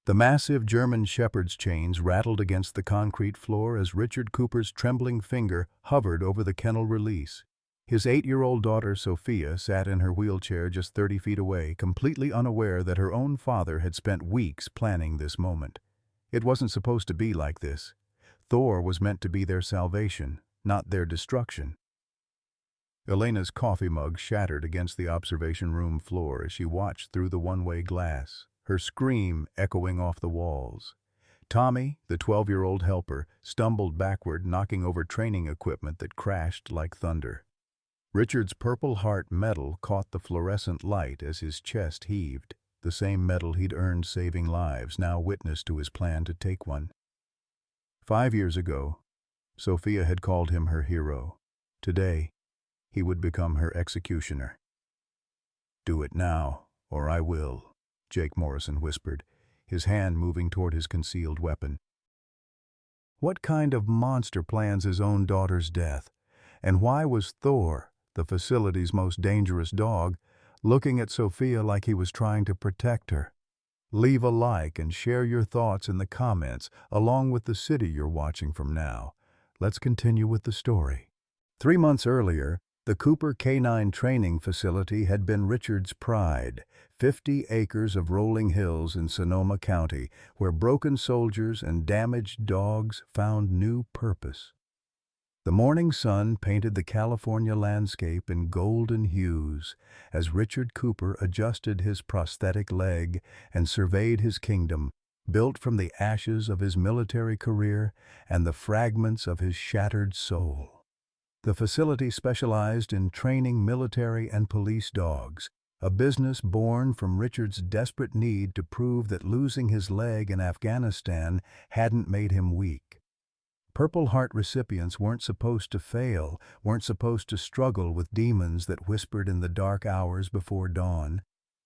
The massive German shepherd's chains rattled against the concrete floor as Richard Cooper's trembling finger hovered over the kennel release. His 8-year-old daughter, Sophia, sat in her wheelchair just 30 feet away, completely unaware that her own father had spent weeks planning this moment. It wasn't supposed to be like this. Thor was meant to be their salvation, not their destruction. Elena's coffee mug shattered against the observation room floor as she watched through the one-way glass, her scream echoing off the walls. Tommy, the 12-year-old helper, stumbled backward, knocking over training equipment that crashed like thunder. Richard's Purple Heart medal caught the fluorescent light as his chest heaved, the same medal he'd earned saving lives, now witness to his plan to take one. 5 years ago, Sophia had called him her hero. Today, he would become her executioner. "Do it now, or I will," Jake Morrison whispered, his hand moving toward his concealed weapon. What kind of monster plans his own daughter's death? And why was Thor, the facility's most dangerous dog, looking at Sophia like he was trying to protect her? Leave a like and share your thoughts in the comments, along with the city you're watching from now. Let's continue with the story. 3 months earlier, the Cooper Canine Training Facility had been Richard's pride, 50 acres of rolling hills in Sonoma County, where broken soldiers and damaged dogs found new purpose. The morning sun painted the California landscape in golden hues as Richard Cooper adjusted his prosthetic leg and surveyed his kingdom, built from the ashes of his military career and the fragments of his shattered soul. The facility specialized in training military and police dogs, a business born from Richard's desperate need to prove that losing his leg in Afghanistan hadn't made him weak. Purple Heart recipients weren't supposed to fail, weren't supposed to struggle with demons that whispered in the dark hours before dawn.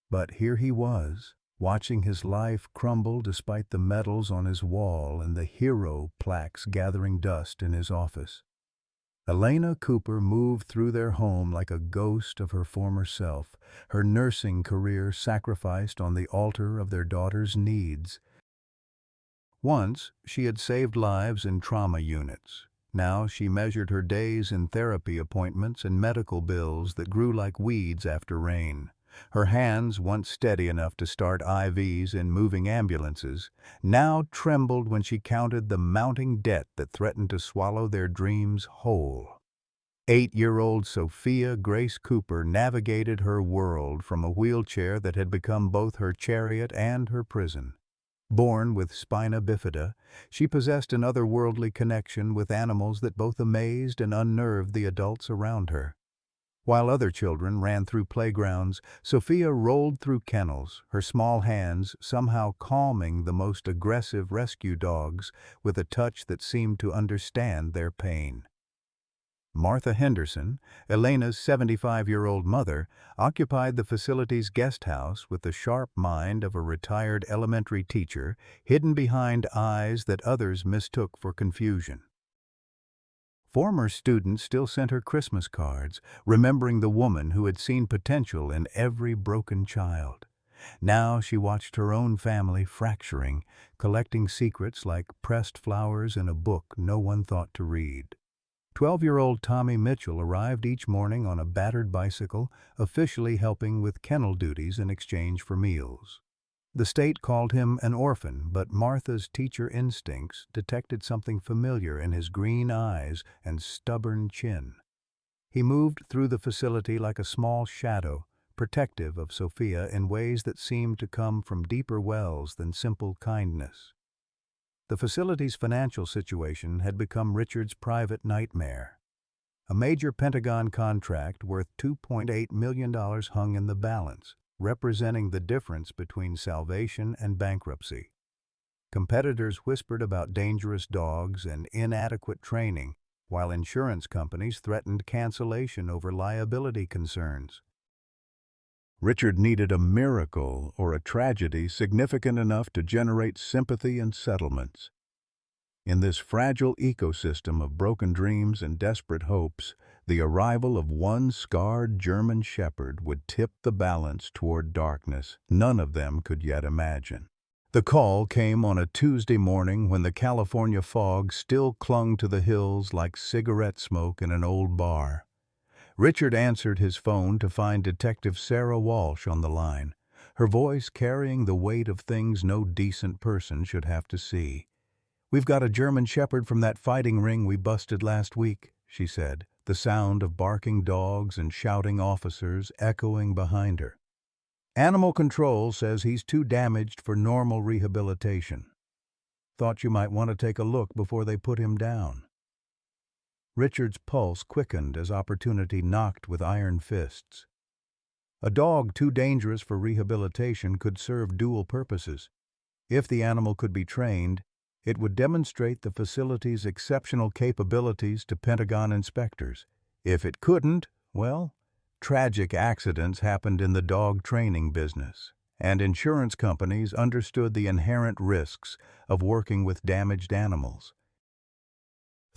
But here he was, watching his life crumble despite the medals on his wall and the hero plaques gathering dust in his office. Elena Cooper moved through their home like a ghost of her former self, her nursing career sacrificed on the altar of their daughter's needs. Once, she had saved lives in trauma units. Now she measured her days in therapy appointments and medical bills that grew like weeds after rain. Her hands, once steady enough to start IVs in moving ambulances, now trembled when she counted the mounting debt that threatened to swallow their dreams whole. 8-year-old Sophia Grace Cooper navigated her world from a wheelchair that had become both her chariot and her prison. Born with spina bifida, she possessed an otherworldly connection with animals that both amazed and unnerved the adults around her. While other children ran through playgrounds, Sophia rolled through kennels, her small hands somehow calming the most aggressive rescue dogs with a touch that seemed to understand their pain. Martha Henderson, Elena's 75-year-old mother, occupied the facility's guest house with the sharp mind of a retired elementary teacher, hidden behind eyes that others mistook for confusion. Former students still sent her Christmas cards, remembering the woman who had seen potential in every broken child. Now she watched her own family fracturing, collecting secrets like pressed flowers in a book no one thought to read. 12-year-old Tommy Mitchell arrived each morning on a battered bicycle, officially helping with kennel duties in exchange for meals. The state called him an orphan, but Martha's teacher instincts detected something familiar in his green eyes and stubborn chin. He moved through the facility like a small shadow, protective of Sophia in ways that seemed to come from deeper wells than simple kindness. The facility's financial situation had become Richard's private nightmare. A major Pentagon contract worth $2.8 million hung in the balance, representing the difference between salvation and bankruptcy. Competitors whispered about dangerous dogs and inadequate training, while insurance companies threatened cancellation over liability concerns. Richard needed a miracle or a tragedy significant enough to generate sympathy and settlements. In this fragile ecosystem of broken dreams and desperate hopes, the arrival of one scarred German shepherd would tip the balance toward darkness none of them could yet imagine. The call came on a Tuesday morning when the California fog still clung to the hills like cigarette smoke in an old bar. Richard answered his phone to find Detective Sarah Walsh on the line, her voice carrying the weight of things no decent person should have to see. "We've got a German shepherd from that fighting ring we busted last week," she said, the sound of barking dogs and shouting officers echoing behind her. "Animal control says he's too damaged for normal rehabilitation. Thought you might want to take a look before they put him down." Richard's pulse quickened as opportunity knocked with iron fists. A dog too dangerous for rehabilitation could serve dual purposes. If the animal could be trained, it would demonstrate the facility's exceptional capabilities to Pentagon inspectors. If it couldn't, well, tragic accidents happened in the dog training business, and insurance companies understood the inherent risks of working with damaged animals.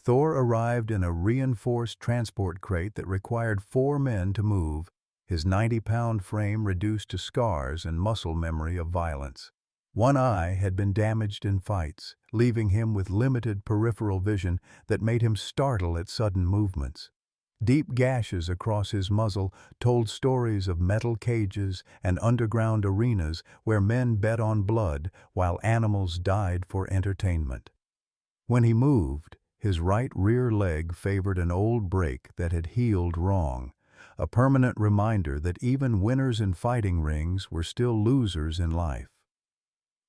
Thor arrived in a reinforced transport crate that required 4 men to move, his 90-pound frame reduced to scars and muscle memory of violence. One eye had been damaged in fights, leaving him with limited peripheral vision that made him startle at sudden movements. Deep gashes across his muzzle told stories of metal cages and underground arenas where men bet on blood while animals died for entertainment. When he moved, his right rear leg favored an old break that had healed wrong, a permanent reminder that even winners in fighting rings were still losers in life.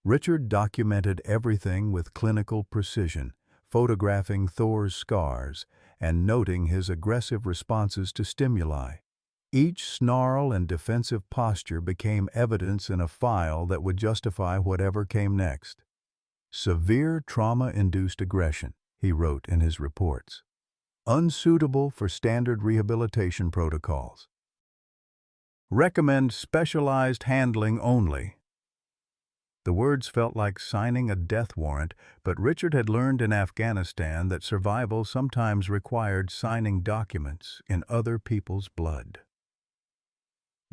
Richard documented everything with clinical precision, photographing Thor's scars and noting his aggressive responses to stimuli. Each snarl and defensive posture became evidence in a file that would justify whatever came next. "Severe trauma-induced aggression," he wrote in his reports. "Unsuitable for standard rehabilitation protocols. Recommend specialized handling only." The words felt like signing a death warrant, but Richard had learned in Afghanistan that survival sometimes required signing documents in other people's blood.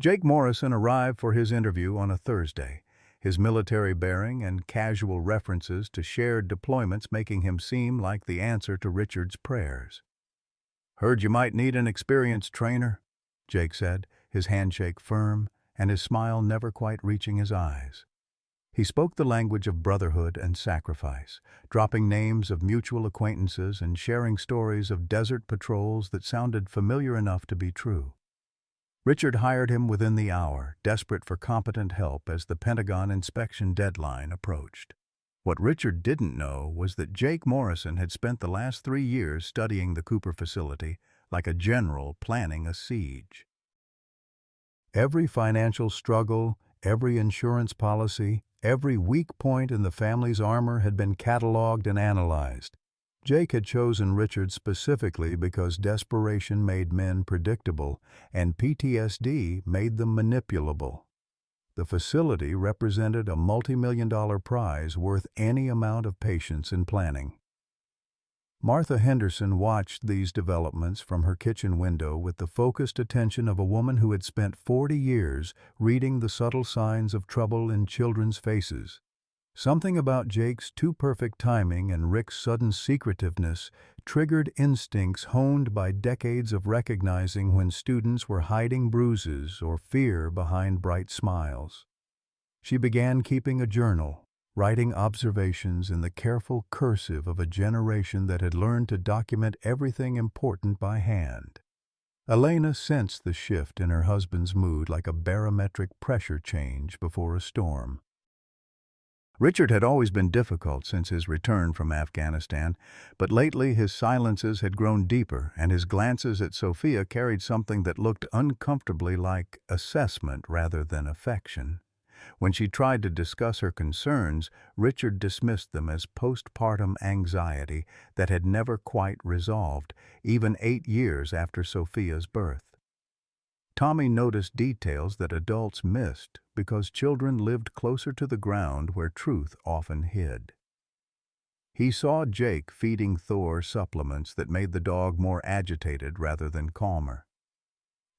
Jake Morrison arrived for his interview on a Thursday, his military bearing and casual references to shared deployments making him seem like the answer to Richard's prayers. "Heard you might need an experienced trainer," Jake said, his handshake firm and his smile never quite reaching his eyes. He spoke the language of brotherhood and sacrifice, dropping names of mutual acquaintances and sharing stories of desert patrols that sounded familiar enough to be true. Richard hired him within the hour, desperate for competent help as the Pentagon inspection deadline approached. What Richard didn't know was that Jake Morrison had spent the last 3 years studying the Cooper facility like a general planning a siege. Every financial struggle, every insurance policy, every weak point in the family's armor had been cataloged and analyzed. Jake had chosen Richard specifically because desperation made men predictable and PTSD made them manipulable. The facility represented a multi-million-dollar prize worth any amount of patience and planning. Martha Henderson watched these developments from her kitchen window with the focused attention of a woman who had spent 40 years reading the subtle signs of trouble in children's faces. Something about Jake's too-perfect timing and Rick's sudden secretiveness triggered instincts honed by decades of recognizing when students were hiding bruises or fear behind bright smiles. She began keeping a journal, writing observations in the careful cursive of a generation that had learned to document everything important by hand. Elena sensed the shift in her husband's mood like a barometric pressure change before a storm. Richard had always been difficult since his return from Afghanistan, but lately his silences had grown deeper and his glances at Sophia carried something that looked uncomfortably like assessment rather than affection. When she tried to discuss her concerns, Richard dismissed them as postpartum anxiety that had never quite resolved, even 8 years after Sophia's birth. Tommy noticed details that adults missed because children lived closer to the ground where truth often hid. He saw Jake feeding Thor supplements that made the dog more agitated rather than calmer.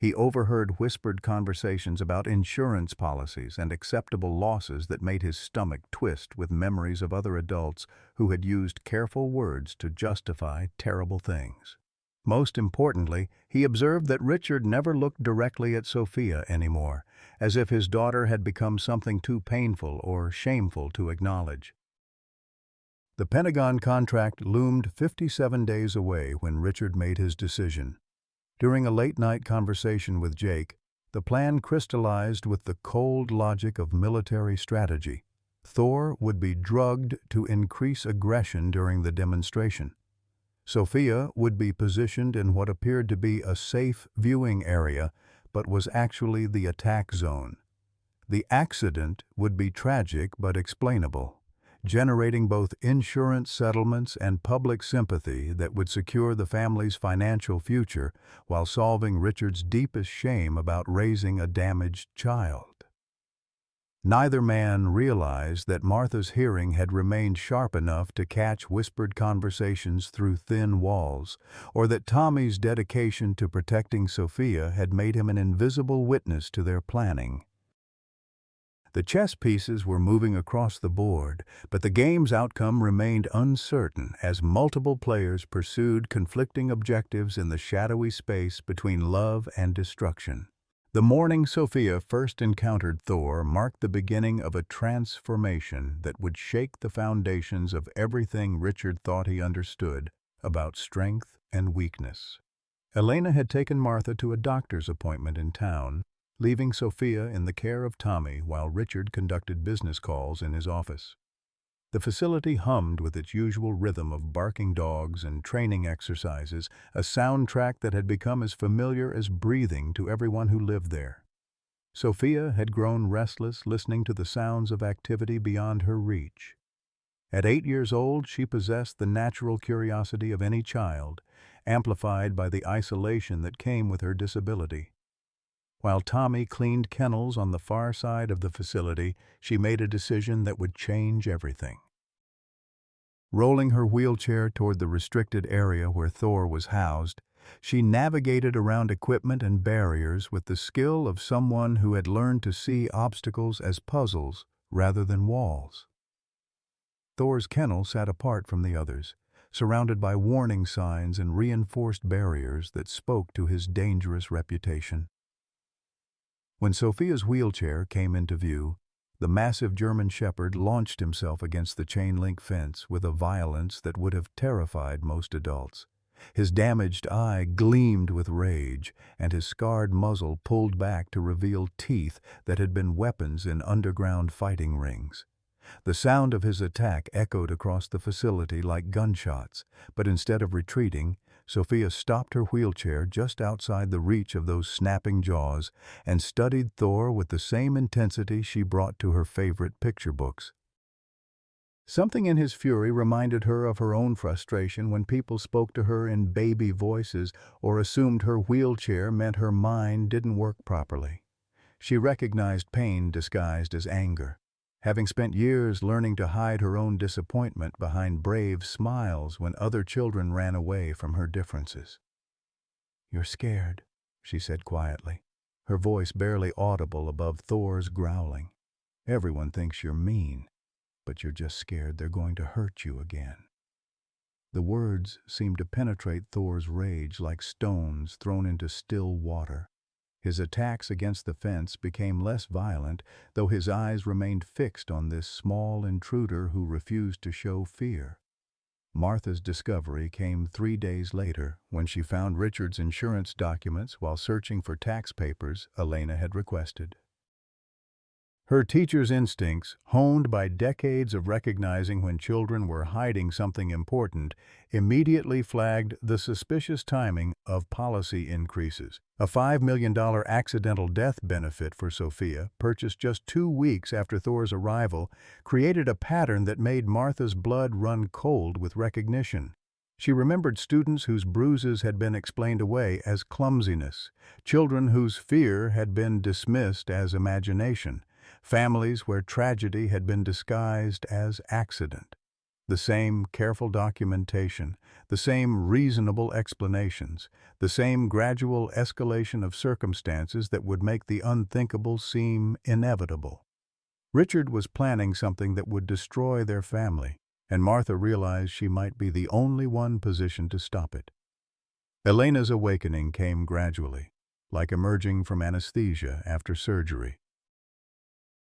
He overheard whispered conversations about insurance policies and acceptable losses that made his stomach twist with memories of other adults who had used careful words to justify terrible things. Most importantly, he observed that Richard never looked directly at Sophia anymore, as if his daughter had become something too painful or shameful to acknowledge. The Pentagon contract loomed 57 days away when Richard made his decision. During a late-night conversation with Jake, the plan crystallized with the cold logic of military strategy. Thor would be drugged to increase aggression during the demonstration. Sophia would be positioned in what appeared to be a safe viewing area, but was actually the attack zone. The accident would be tragic but explainable, generating both insurance settlements and public sympathy that would secure the family's financial future while solving Richard's deepest shame about raising a damaged child. Neither man realized that Martha's hearing had remained sharp enough to catch whispered conversations through thin walls, or that Tommy's dedication to protecting Sophia had made him an invisible witness to their planning. The chess pieces were moving across the board, but the game's outcome remained uncertain as multiple players pursued conflicting objectives in the shadowy space between love and destruction. The morning Sophia first encountered Thor marked the beginning of a transformation that would shake the foundations of everything Richard thought he understood about strength and weakness. Elena had taken Martha to a doctor's appointment in town, leaving Sophia in the care of Tommy while Richard conducted business calls in his office. The facility hummed with its usual rhythm of barking dogs and training exercises, a soundtrack that had become as familiar as breathing to everyone who lived there. Sophia had grown restless listening to the sounds of activity beyond her reach. At 8 years old, she possessed the natural curiosity of any child, amplified by the isolation that came with her disability. While Tommy cleaned kennels on the far side of the facility, she made a decision that would change everything. Rolling her wheelchair toward the restricted area where Thor was housed, she navigated around equipment and barriers with the skill of someone who had learned to see obstacles as puzzles rather than walls. Thor's kennel sat apart from the others, surrounded by warning signs and reinforced barriers that spoke to his dangerous reputation. When Sophia's wheelchair came into view, the massive German shepherd launched himself against the chain-link fence with a violence that would have terrified most adults. His damaged eye gleamed with rage, and his scarred muzzle pulled back to reveal teeth that had been weapons in underground fighting rings. The sound of his attack echoed across the facility like gunshots, but instead of retreating, Sophia stopped her wheelchair just outside the reach of those snapping jaws and studied Thor with the same intensity she brought to her favorite picture books. Something in his fury reminded her of her own frustration when people spoke to her in baby voices or assumed her wheelchair meant her mind didn't work properly. She recognized pain disguised as anger, having spent years learning to hide her own disappointment behind brave smiles when other children ran away from her differences. "You're scared," she said quietly, her voice barely audible above Thor's growling. "Everyone thinks you're mean, but you're just scared they're going to hurt you again." The words seemed to penetrate Thor's rage like stones thrown into still water. His attacks against the fence became less violent, though his eyes remained fixed on this small intruder who refused to show fear. Martha's discovery came 3 days later when she found Richard's insurance documents while searching for tax papers Elena had requested. Her teacher's instincts, honed by decades of recognizing when children were hiding something important, immediately flagged the suspicious timing of policy increases. A $5 million accidental death benefit for Sophia, purchased just 2 weeks after Thor's arrival, created a pattern that made Martha's blood run cold with recognition. She remembered students whose bruises had been explained away as clumsiness, children whose fear had been dismissed as imagination, families where tragedy had been disguised as accident. The same careful documentation, the same reasonable explanations, the same gradual escalation of circumstances that would make the unthinkable seem inevitable. Richard was planning something that would destroy their family, and Martha realized she might be the only one positioned to stop it. Elena's awakening came gradually, like emerging from anesthesia after surgery.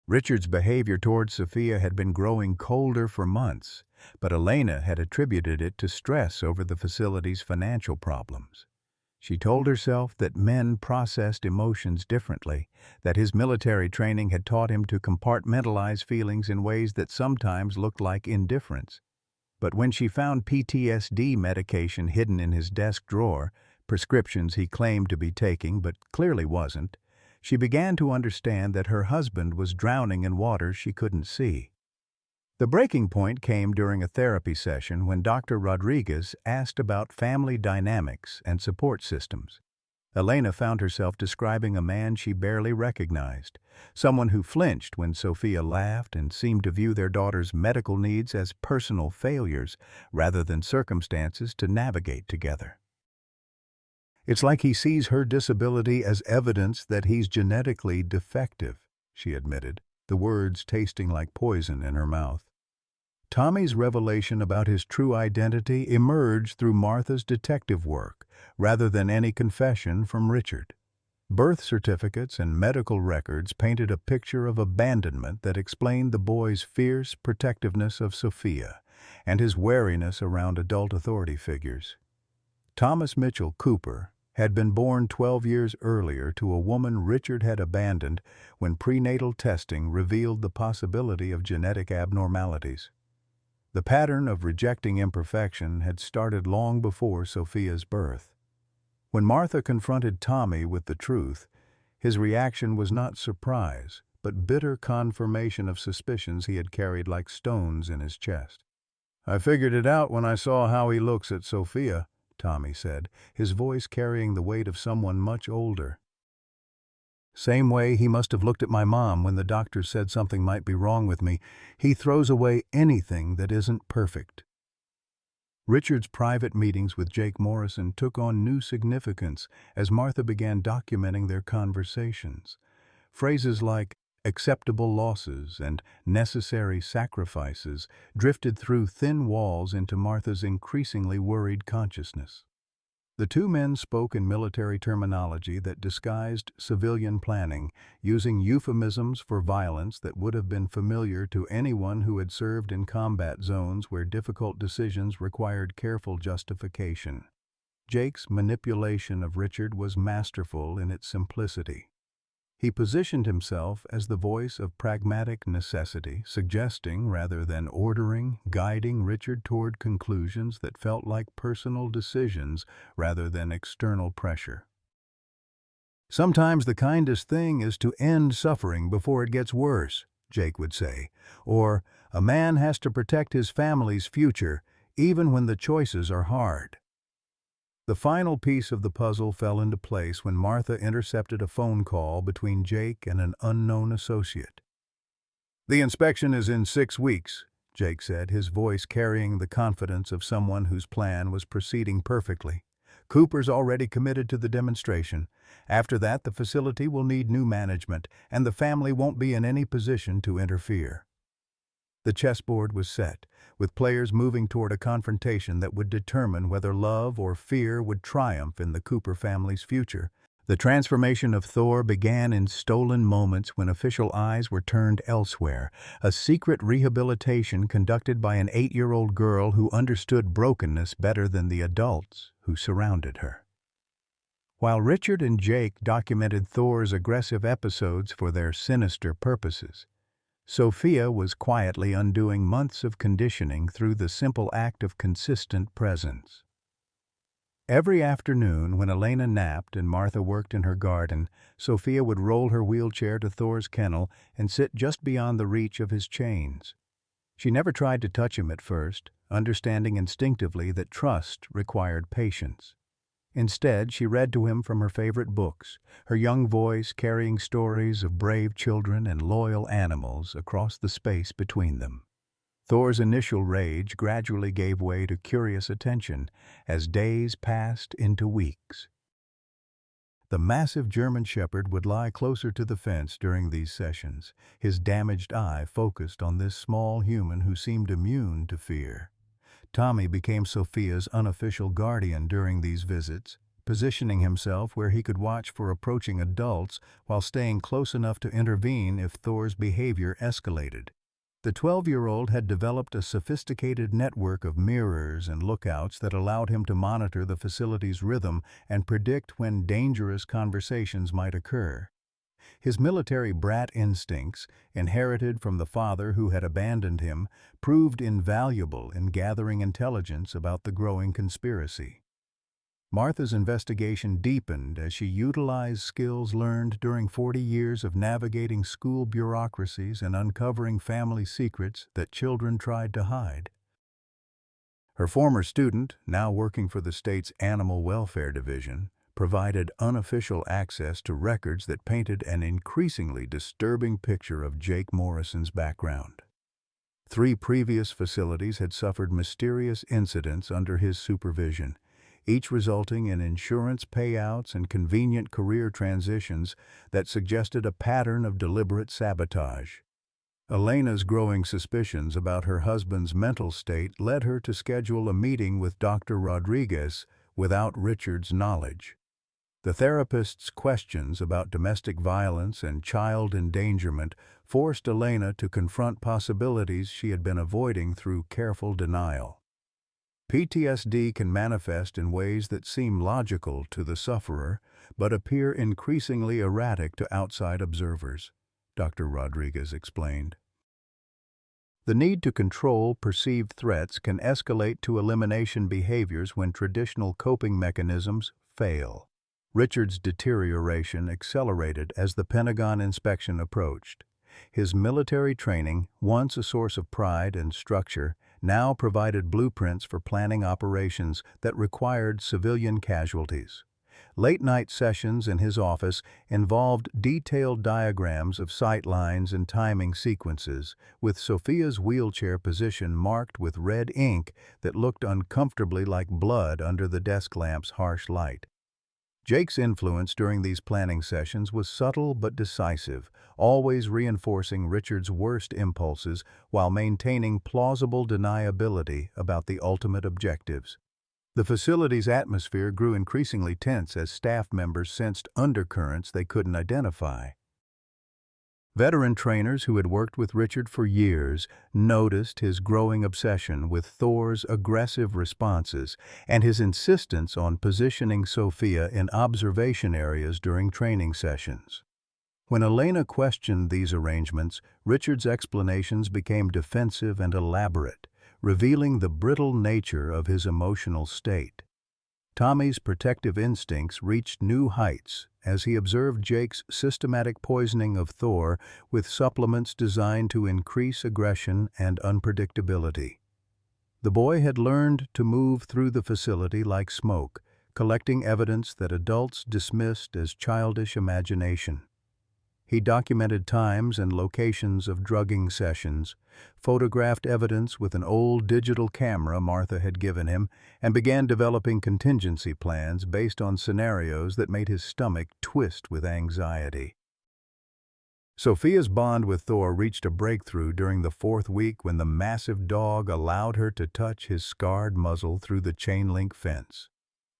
Richard's behavior towards Sophia had been growing colder for months, but Elena had attributed it to stress over the facility's financial problems. She told herself that men processed emotions differently, that his military training had taught him to compartmentalize feelings in ways that sometimes looked like indifference. But when she found PTSD medication hidden in his desk drawer, prescriptions he claimed to be taking but clearly wasn't, she began to understand that her husband was drowning in waters she couldn't see. The breaking point came during a therapy session when Dr. Rodriguez asked about family dynamics and support systems. Elena found herself describing a man she barely recognized, someone who flinched when Sophia laughed and seemed to view their daughter's medical needs as personal failures rather than circumstances to navigate together. "It's like he sees her disability as evidence that he's genetically defective," she admitted, the words tasting like poison in her mouth. Tommy's revelation about his true identity emerged through Martha's detective work, rather than any confession from Richard. Birth certificates and medical records painted a picture of abandonment that explained the boy's fierce protectiveness of Sophia and his wariness around adult authority figures. Thomas Mitchell Cooper had been born 12 years earlier to a woman Richard had abandoned when prenatal testing revealed the possibility of genetic abnormalities. The pattern of rejecting imperfection had started long before Sophia's birth. When Martha confronted Tommy with the truth, his reaction was not surprise, but bitter confirmation of suspicions he had carried like stones in his chest. "I figured it out when I saw how he looks at Sophia," Tommy said, his voice carrying the weight of someone much older. "Same way he must have looked at my mom when the doctor said something might be wrong with me. He throws away anything that isn't perfect." Richard's private meetings with Jake Morrison took on new significance as Martha began documenting their conversations. Phrases like acceptable losses and necessary sacrifices drifted through thin walls into Martha's increasingly worried consciousness. The two men spoke in military terminology that disguised civilian planning, using euphemisms for violence that would have been familiar to anyone who had served in combat zones where difficult decisions required careful justification. Jake's manipulation of Richard was masterful in its simplicity. He positioned himself as the voice of pragmatic necessity, suggesting rather than ordering, guiding Richard toward conclusions that felt like personal decisions rather than external pressure. "Sometimes the kindest thing is to end suffering before it gets worse," Jake would say, or, "A man has to protect his family's future even when the choices are hard." The final piece of the puzzle fell into place when Martha intercepted a phone call between Jake and an unknown associate. "The inspection is in 6 weeks, Jake said, his voice carrying the confidence of someone whose plan was proceeding perfectly. "Cooper's already committed to the demonstration. After that, the facility will need new management, and the family won't be in any position to interfere." The chessboard was set, with players moving toward a confrontation that would determine whether love or fear would triumph in the Cooper family's future. The transformation of Thor began in stolen moments when official eyes were turned elsewhere, a secret rehabilitation conducted by an 8-year-old girl who understood brokenness better than the adults who surrounded her. While Richard and Jake documented Thor's aggressive episodes for their sinister purposes, Sophia was quietly undoing months of conditioning through the simple act of consistent presence. Every afternoon, when Elena napped and Martha worked in her garden, Sophia would roll her wheelchair to Thor's kennel and sit just beyond the reach of his chains. She never tried to touch him at first, understanding instinctively that trust required patience. Instead, she read to him from her favorite books, her young voice carrying stories of brave children and loyal animals across the space between them. Thor's initial rage gradually gave way to curious attention as days passed into weeks. The massive German Shepherd would lie closer to the fence during these sessions, his damaged eye focused on this small human who seemed immune to fear. Tommy became Sophia's unofficial guardian during these visits, positioning himself where he could watch for approaching adults while staying close enough to intervene if Thor's behavior escalated. The 12-year-old had developed a sophisticated network of mirrors and lookouts that allowed him to monitor the facility's rhythm and predict when dangerous conversations might occur. His military brat instincts, inherited from the father who had abandoned him, proved invaluable in gathering intelligence about the growing conspiracy. Martha's investigation deepened as she utilized skills learned during 40 years of navigating school bureaucracies and uncovering family secrets that children tried to hide. Her former student, now working for the state's Animal Welfare Division, provided unofficial access to records that painted an increasingly disturbing picture of Jake Morrison's background. 3 previous facilities had suffered mysterious incidents under his supervision, each resulting in insurance payouts and convenient career transitions that suggested a pattern of deliberate sabotage. Elena's growing suspicions about her husband's mental state led her to schedule a meeting with Dr. Rodriguez without Richard's knowledge. The therapist's questions about domestic violence and child endangerment forced Elena to confront possibilities she had been avoiding through careful denial. PTSD can manifest in ways that seem logical to the sufferer, but appear increasingly erratic to outside observers, Dr. Rodriguez explained. The need to control perceived threats can escalate to elimination behaviors when traditional coping mechanisms fail. Richard's deterioration accelerated as the Pentagon inspection approached. His military training, once a source of pride and structure, now provided blueprints for planning operations that required civilian casualties. Late-night sessions in his office involved detailed diagrams of sight lines and timing sequences, with Sophia's wheelchair position marked with red ink that looked uncomfortably like blood under the desk lamp's harsh light. Jake's influence during these planning sessions was subtle but decisive, always reinforcing Richard's worst impulses while maintaining plausible deniability about the ultimate objectives. The facility's atmosphere grew increasingly tense as staff members sensed undercurrents they couldn't identify. Veteran trainers who had worked with Richard for years noticed his growing obsession with Thor's aggressive responses and his insistence on positioning Sophia in observation areas during training sessions. When Elena questioned these arrangements, Richard's explanations became defensive and elaborate, revealing the brittle nature of his emotional state. Tommy's protective instincts reached new heights as he observed Jake's systematic poisoning of Thor with supplements designed to increase aggression and unpredictability. The boy had learned to move through the facility like smoke, collecting evidence that adults dismissed as childish imagination. He documented times and locations of drugging sessions, photographed evidence with an old digital camera Martha had given him, and began developing contingency plans based on scenarios that made his stomach twist with anxiety. Sophia's bond with Thor reached a breakthrough during the 4th week when the massive dog allowed her to touch his scarred muzzle through the chain-link fence.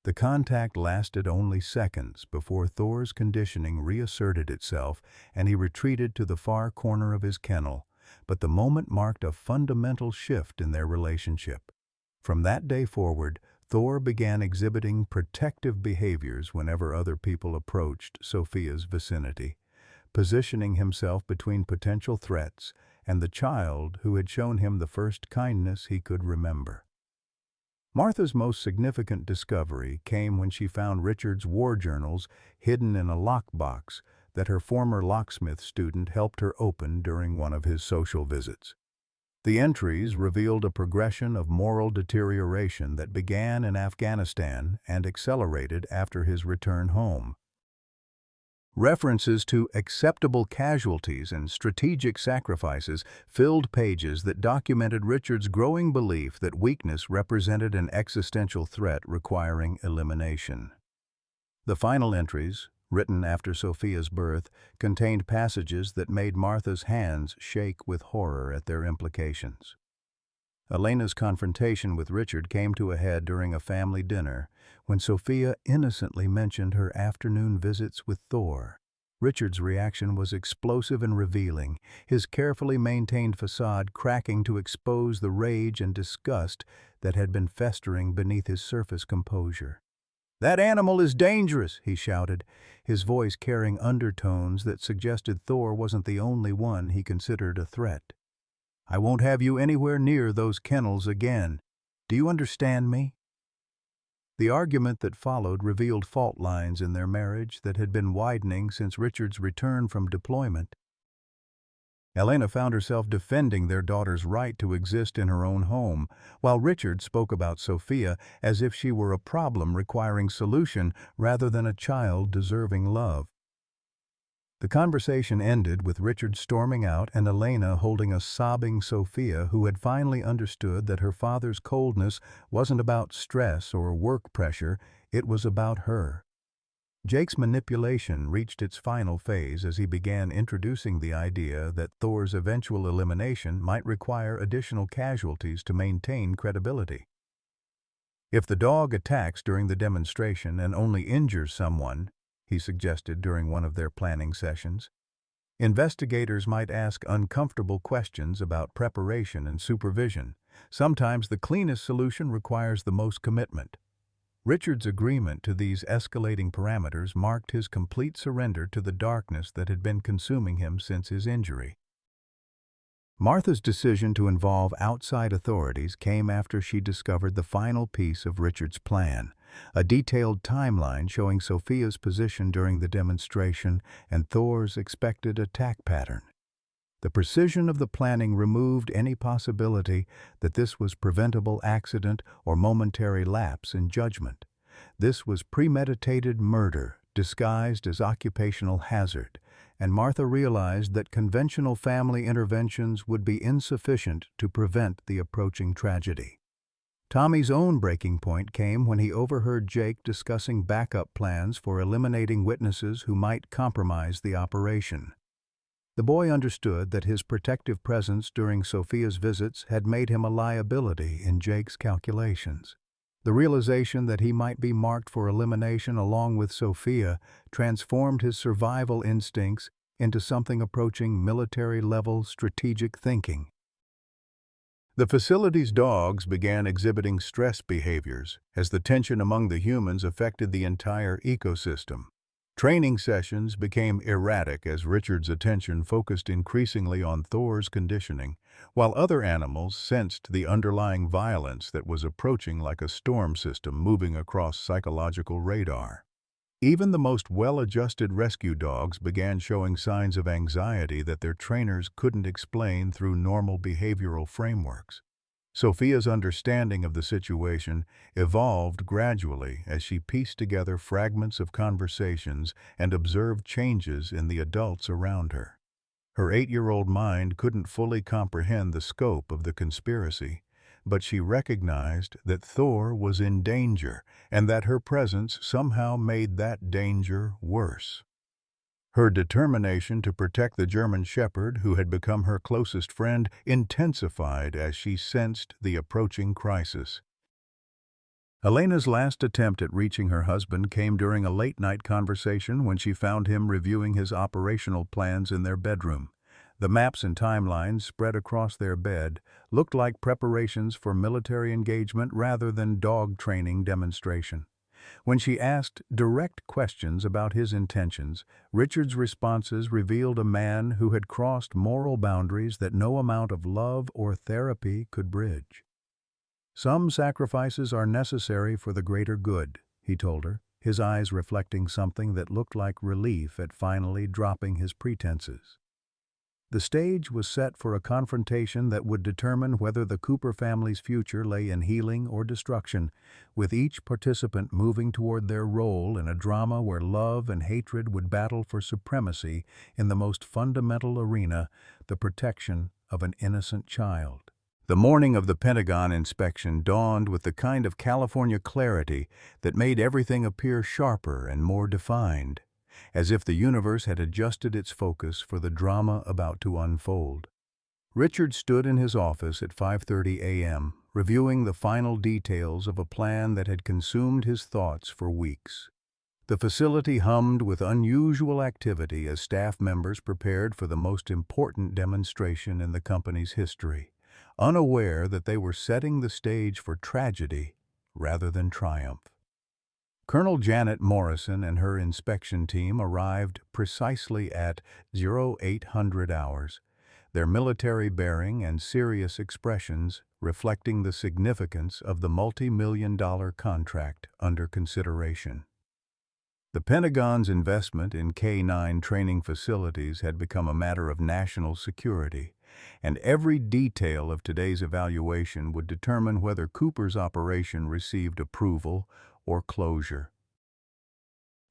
The contact lasted only seconds before Thor's conditioning reasserted itself and he retreated to the far corner of his kennel, but the moment marked a fundamental shift in their relationship. From that day forward, Thor began exhibiting protective behaviors whenever other people approached Sophia's vicinity, positioning himself between potential threats and the child who had shown him the first kindness he could remember. Martha's most significant discovery came when she found Richard's war journals hidden in a lockbox that her former locksmith student helped her open during one of his social visits. The entries revealed a progression of moral deterioration that began in Afghanistan and accelerated after his return home. References to acceptable casualties and strategic sacrifices filled pages that documented Richard's growing belief that weakness represented an existential threat requiring elimination. The final entries, written after Sophia's birth, contained passages that made Martha's hands shake with horror at their implications. Elena's confrontation with Richard came to a head during a family dinner when Sophia innocently mentioned her afternoon visits with Thor. Richard's reaction was explosive and revealing, his carefully maintained facade cracking to expose the rage and disgust that had been festering beneath his surface composure. "That animal is dangerous," he shouted, his voice carrying undertones that suggested Thor wasn't the only one he considered a threat. "I won't have you anywhere near those kennels again. Do you understand me?" The argument that followed revealed fault lines in their marriage that had been widening since Richard's return from deployment. Elena found herself defending their daughter's right to exist in her own home, while Richard spoke about Sophia as if she were a problem requiring solution rather than a child deserving love. The conversation ended with Richard storming out and Elena holding a sobbing Sophia who had finally understood that her father's coldness wasn't about stress or work pressure, it was about her. Jake's manipulation reached its final phase as he began introducing the idea that Thor's eventual elimination might require additional casualties to maintain credibility. "If the dog attacks during the demonstration and only injures someone," he suggested during one of their planning sessions, "investigators might ask uncomfortable questions about preparation and supervision. Sometimes the cleanest solution requires the most commitment." Richard's agreement to these escalating parameters marked his complete surrender to the darkness that had been consuming him since his injury. Martha's decision to involve outside authorities came after she discovered the final piece of Richard's plan, a detailed timeline showing Sophia's position during the demonstration and Thor's expected attack pattern. The precision of the planning removed any possibility that this was preventable accident or momentary lapse in judgment. This was premeditated murder disguised as occupational hazard, and Martha realized that conventional family interventions would be insufficient to prevent the approaching tragedy. Tommy's own breaking point came when he overheard Jake discussing backup plans for eliminating witnesses who might compromise the operation. The boy understood that his protective presence during Sophia's visits had made him a liability in Jake's calculations. The realization that he might be marked for elimination along with Sophia transformed his survival instincts into something approaching military-level strategic thinking. The facility's dogs began exhibiting stress behaviors as the tension among the humans affected the entire ecosystem. Training sessions became erratic as Richard's attention focused increasingly on Thor's conditioning, while other animals sensed the underlying violence that was approaching like a storm system moving across psychological radar. Even the most well-adjusted rescue dogs began showing signs of anxiety that their trainers couldn't explain through normal behavioral frameworks. Sophia's understanding of the situation evolved gradually as she pieced together fragments of conversations and observed changes in the adults around her. Her 8-year-old mind couldn't fully comprehend the scope of the conspiracy, but she recognized that Thor was in danger and that her presence somehow made that danger worse. Her determination to protect the German Shepherd, who had become her closest friend, intensified as she sensed the approaching crisis. Elena's last attempt at reaching her husband came during a late-night conversation when she found him reviewing his operational plans in their bedroom. The maps and timelines spread across their bed looked like preparations for military engagement rather than dog training demonstration. When she asked direct questions about his intentions, Richard's responses revealed a man who had crossed moral boundaries that no amount of love or therapy could bridge. "Some sacrifices are necessary for the greater good," he told her, his eyes reflecting something that looked like relief at finally dropping his pretenses. The stage was set for a confrontation that would determine whether the Cooper family's future lay in healing or destruction, with each participant moving toward their role in a drama where love and hatred would battle for supremacy in the most fundamental arena, the protection of an innocent child. The morning of the Pentagon inspection dawned with the kind of California clarity that made everything appear sharper and more defined, as if the universe had adjusted its focus for the drama about to unfold. Richard stood in his office at 5:30 a.m., reviewing the final details of a plan that had consumed his thoughts for weeks. The facility hummed with unusual activity as staff members prepared for the most important demonstration in the company's history, unaware that they were setting the stage for tragedy rather than triumph. Colonel Janet Morrison and her inspection team arrived precisely at 0800 hours, their military bearing and serious expressions reflecting the significance of the multi-million-dollar contract under consideration. The Pentagon's investment in K-9 training facilities had become a matter of national security, and every detail of today's evaluation would determine whether Cooper's operation received approval or closure.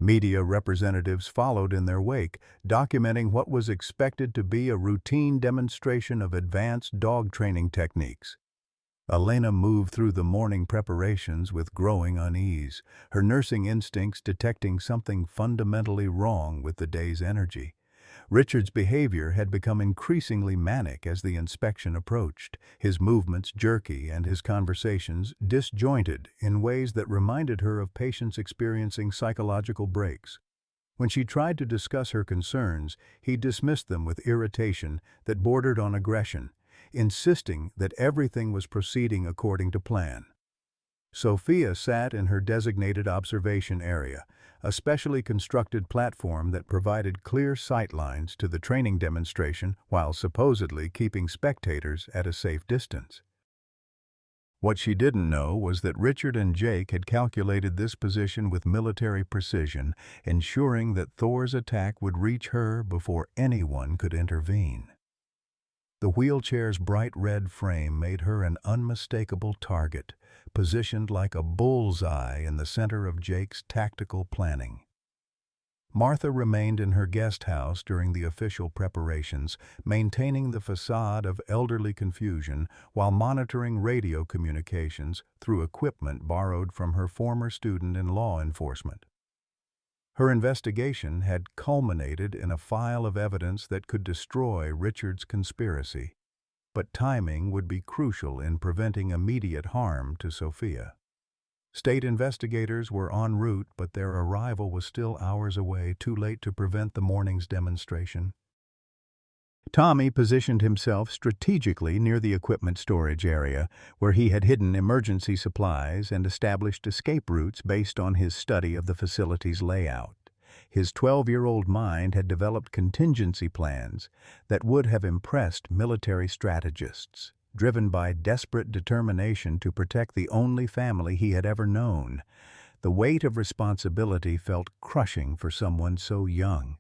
Media representatives followed in their wake, documenting what was expected to be a routine demonstration of advanced dog training techniques. Elena moved through the morning preparations with growing unease, her nursing instincts detecting something fundamentally wrong with the day's energy. Richard's behavior had become increasingly manic as the inspection approached, his movements jerky and his conversations disjointed in ways that reminded her of patients experiencing psychological breaks. When she tried to discuss her concerns, he dismissed them with irritation that bordered on aggression, insisting that everything was proceeding according to plan. Sophia sat in her designated observation area, a specially constructed platform that provided clear sightlines to the training demonstration while supposedly keeping spectators at a safe distance. What she didn't know was that Richard and Jake had calculated this position with military precision, ensuring that Thor's attack would reach her before anyone could intervene. The wheelchair's bright red frame made her an unmistakable target, positioned like a bullseye in the center of Jake's tactical planning. Martha remained in her guest house during the official preparations, maintaining the facade of elderly confusion while monitoring radio communications through equipment borrowed from her former student in law enforcement. Her investigation had culminated in a file of evidence that could destroy Richard's conspiracy, but timing would be crucial in preventing immediate harm to Sophia. State investigators were en route, but their arrival was still hours away, too late to prevent the morning's demonstration. Tommy positioned himself strategically near the equipment storage area, where he had hidden emergency supplies and established escape routes based on his study of the facility's layout. His 12-year-old mind had developed contingency plans that would have impressed military strategists, driven by desperate determination to protect the only family he had ever known. The weight of responsibility felt crushing for someone so young.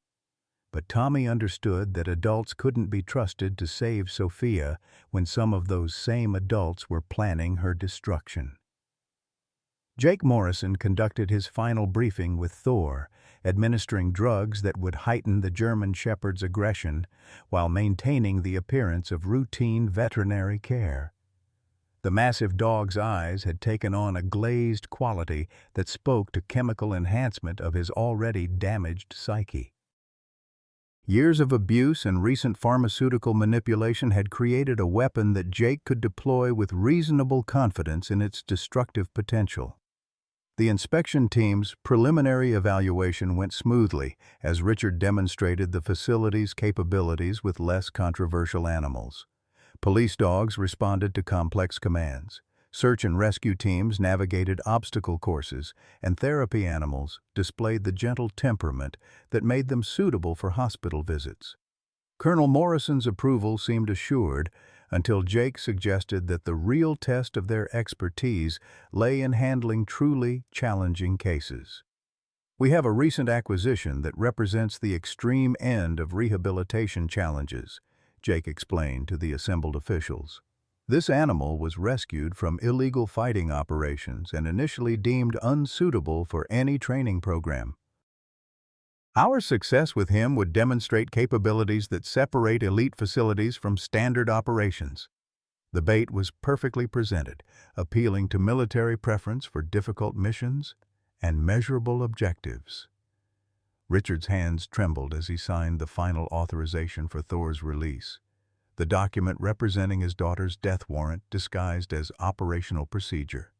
But Tommy understood that adults couldn't be trusted to save Sophia when some of those same adults were planning her destruction. Jake Morrison conducted his final briefing with Thor, administering drugs that would heighten the German Shepherd's aggression while maintaining the appearance of routine veterinary care. The massive dog's eyes had taken on a glazed quality that spoke to chemical enhancement of his already damaged psyche. Years of abuse and recent pharmaceutical manipulation had created a weapon that Jake could deploy with reasonable confidence in its destructive potential. The inspection team's preliminary evaluation went smoothly as Richard demonstrated the facility's capabilities with less controversial animals. Police dogs responded to complex commands. Search and rescue teams navigated obstacle courses, and therapy animals displayed the gentle temperament that made them suitable for hospital visits. Colonel Morrison's approval seemed assured until Jake suggested that the real test of their expertise lay in handling truly challenging cases. "We have a recent acquisition that represents the extreme end of rehabilitation challenges," Jake explained to the assembled officials. This animal was rescued from illegal fighting operations and initially deemed unsuitable for any training program. Our success with him would demonstrate capabilities that separate elite facilities from standard operations. The bait was perfectly presented, appealing to military preference for difficult missions and measurable objectives. Richard's hands trembled as he signed the final authorization for Thor's release, the document representing his daughter's death warrant disguised as operational procedure.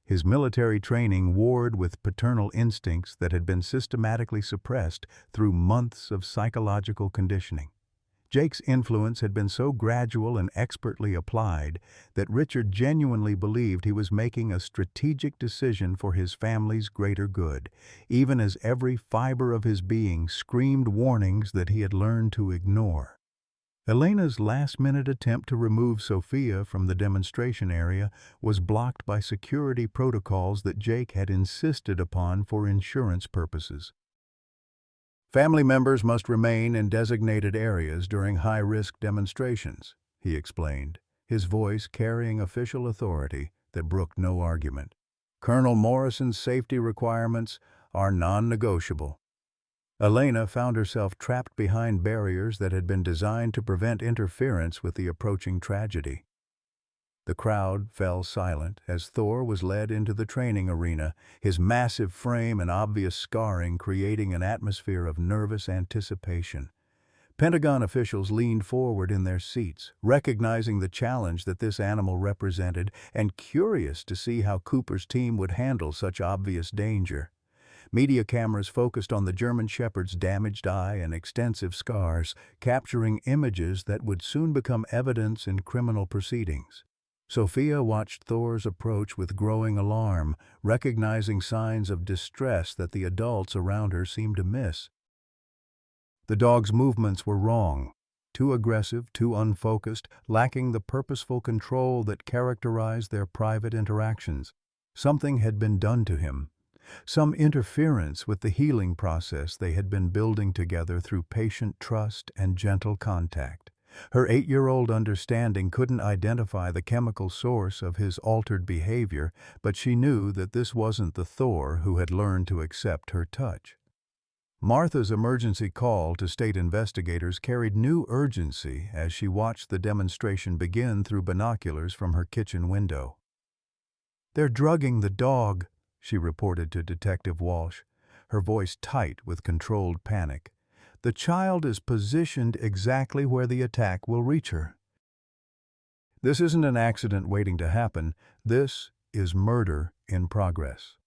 His military training warred with paternal instincts that had been systematically suppressed through months of psychological conditioning. Jake's influence had been so gradual and expertly applied that Richard genuinely believed he was making a strategic decision for his family's greater good, even as every fiber of his being screamed warnings that he had learned to ignore. Elena's last-minute attempt to remove Sophia from the demonstration area was blocked by security protocols that Jake had insisted upon for insurance purposes. Family members must remain in designated areas during high-risk demonstrations, he explained, his voice carrying official authority that brooked no argument. Colonel Morrison's safety requirements are non-negotiable. Elena found herself trapped behind barriers that had been designed to prevent interference with the approaching tragedy. The crowd fell silent as Thor was led into the training arena, his massive frame and obvious scarring creating an atmosphere of nervous anticipation. Pentagon officials leaned forward in their seats, recognizing the challenge that this animal represented and curious to see how Cooper's team would handle such obvious danger. Media cameras focused on the German Shepherd's damaged eye and extensive scars, capturing images that would soon become evidence in criminal proceedings. Sophia watched Thor's approach with growing alarm, recognizing signs of distress that the adults around her seemed to miss. The dog's movements were wrong, too aggressive, too unfocused, lacking the purposeful control that characterized their private interactions. Something had been done to him, some interference with the healing process they had been building together through patient trust and gentle contact. Her 8-year-old understanding couldn't identify the chemical source of his altered behavior, but she knew that this wasn't the Thor who had learned to accept her touch. Martha's emergency call to state investigators carried new urgency as she watched the demonstration begin through binoculars from her kitchen window. "They're drugging the dog," she reported to Detective Walsh, her voice tight with controlled panic. "The child is positioned exactly where the attack will reach her." This isn't an accident waiting to happen. This is murder in progress.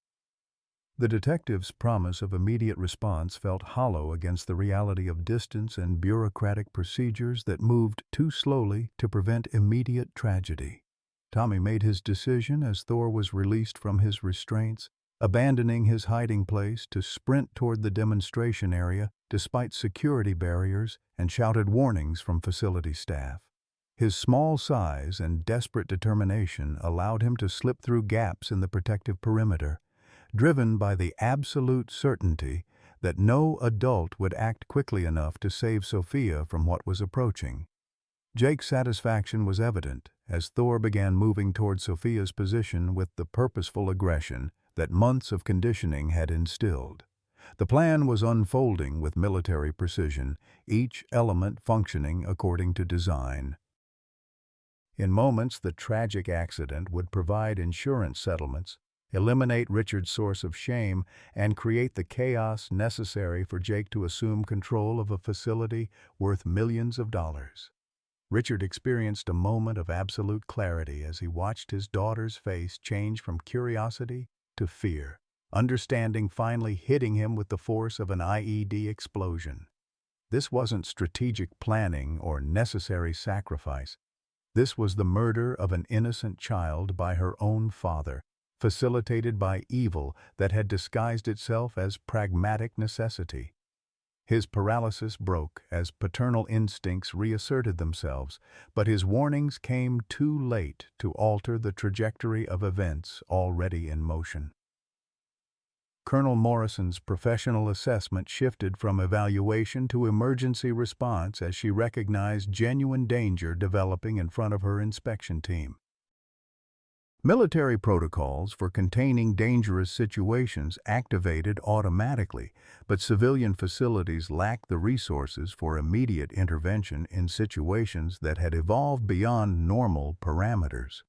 The detective's promise of immediate response felt hollow against the reality of distance and bureaucratic procedures that moved too slowly to prevent immediate tragedy. Tommy made his decision as Thor was released from his restraints, abandoning his hiding place to sprint toward the demonstration area despite security barriers and shouted warnings from facility staff. His small size and desperate determination allowed him to slip through gaps in the protective perimeter, driven by the absolute certainty that no adult would act quickly enough to save Sophia from what was approaching. Jake's satisfaction was evident as Thor began moving toward Sophia's position with the purposeful aggression that months of conditioning had instilled. The plan was unfolding with military precision, each element functioning according to design. In moments, the tragic accident would provide insurance settlements, eliminate Richard's source of shame, and create the chaos necessary for Jake to assume control of a facility worth millions of dollars. Richard experienced a moment of absolute clarity as he watched his daughter's face change from curiosity to fear, understanding finally hitting him with the force of an IED explosion. This wasn't strategic planning or necessary sacrifice. This was the murder of an innocent child by her own father, facilitated by evil that had disguised itself as pragmatic necessity. His paralysis broke as paternal instincts reasserted themselves, but his warnings came too late to alter the trajectory of events already in motion. Colonel Morrison's professional assessment shifted from evaluation to emergency response as she recognized genuine danger developing in front of her inspection team. Military protocols for containing dangerous situations activated automatically, but civilian facilities lacked the resources for immediate intervention in situations that had evolved beyond normal parameters.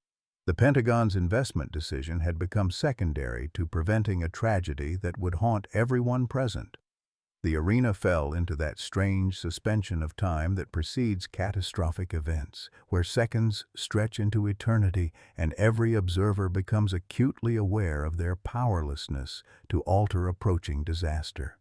The Pentagon's investment decision had become secondary to preventing a tragedy that would haunt everyone present. The arena fell into that strange suspension of time that precedes catastrophic events, where seconds stretch into eternity and every observer becomes acutely aware of their powerlessness to alter approaching disaster.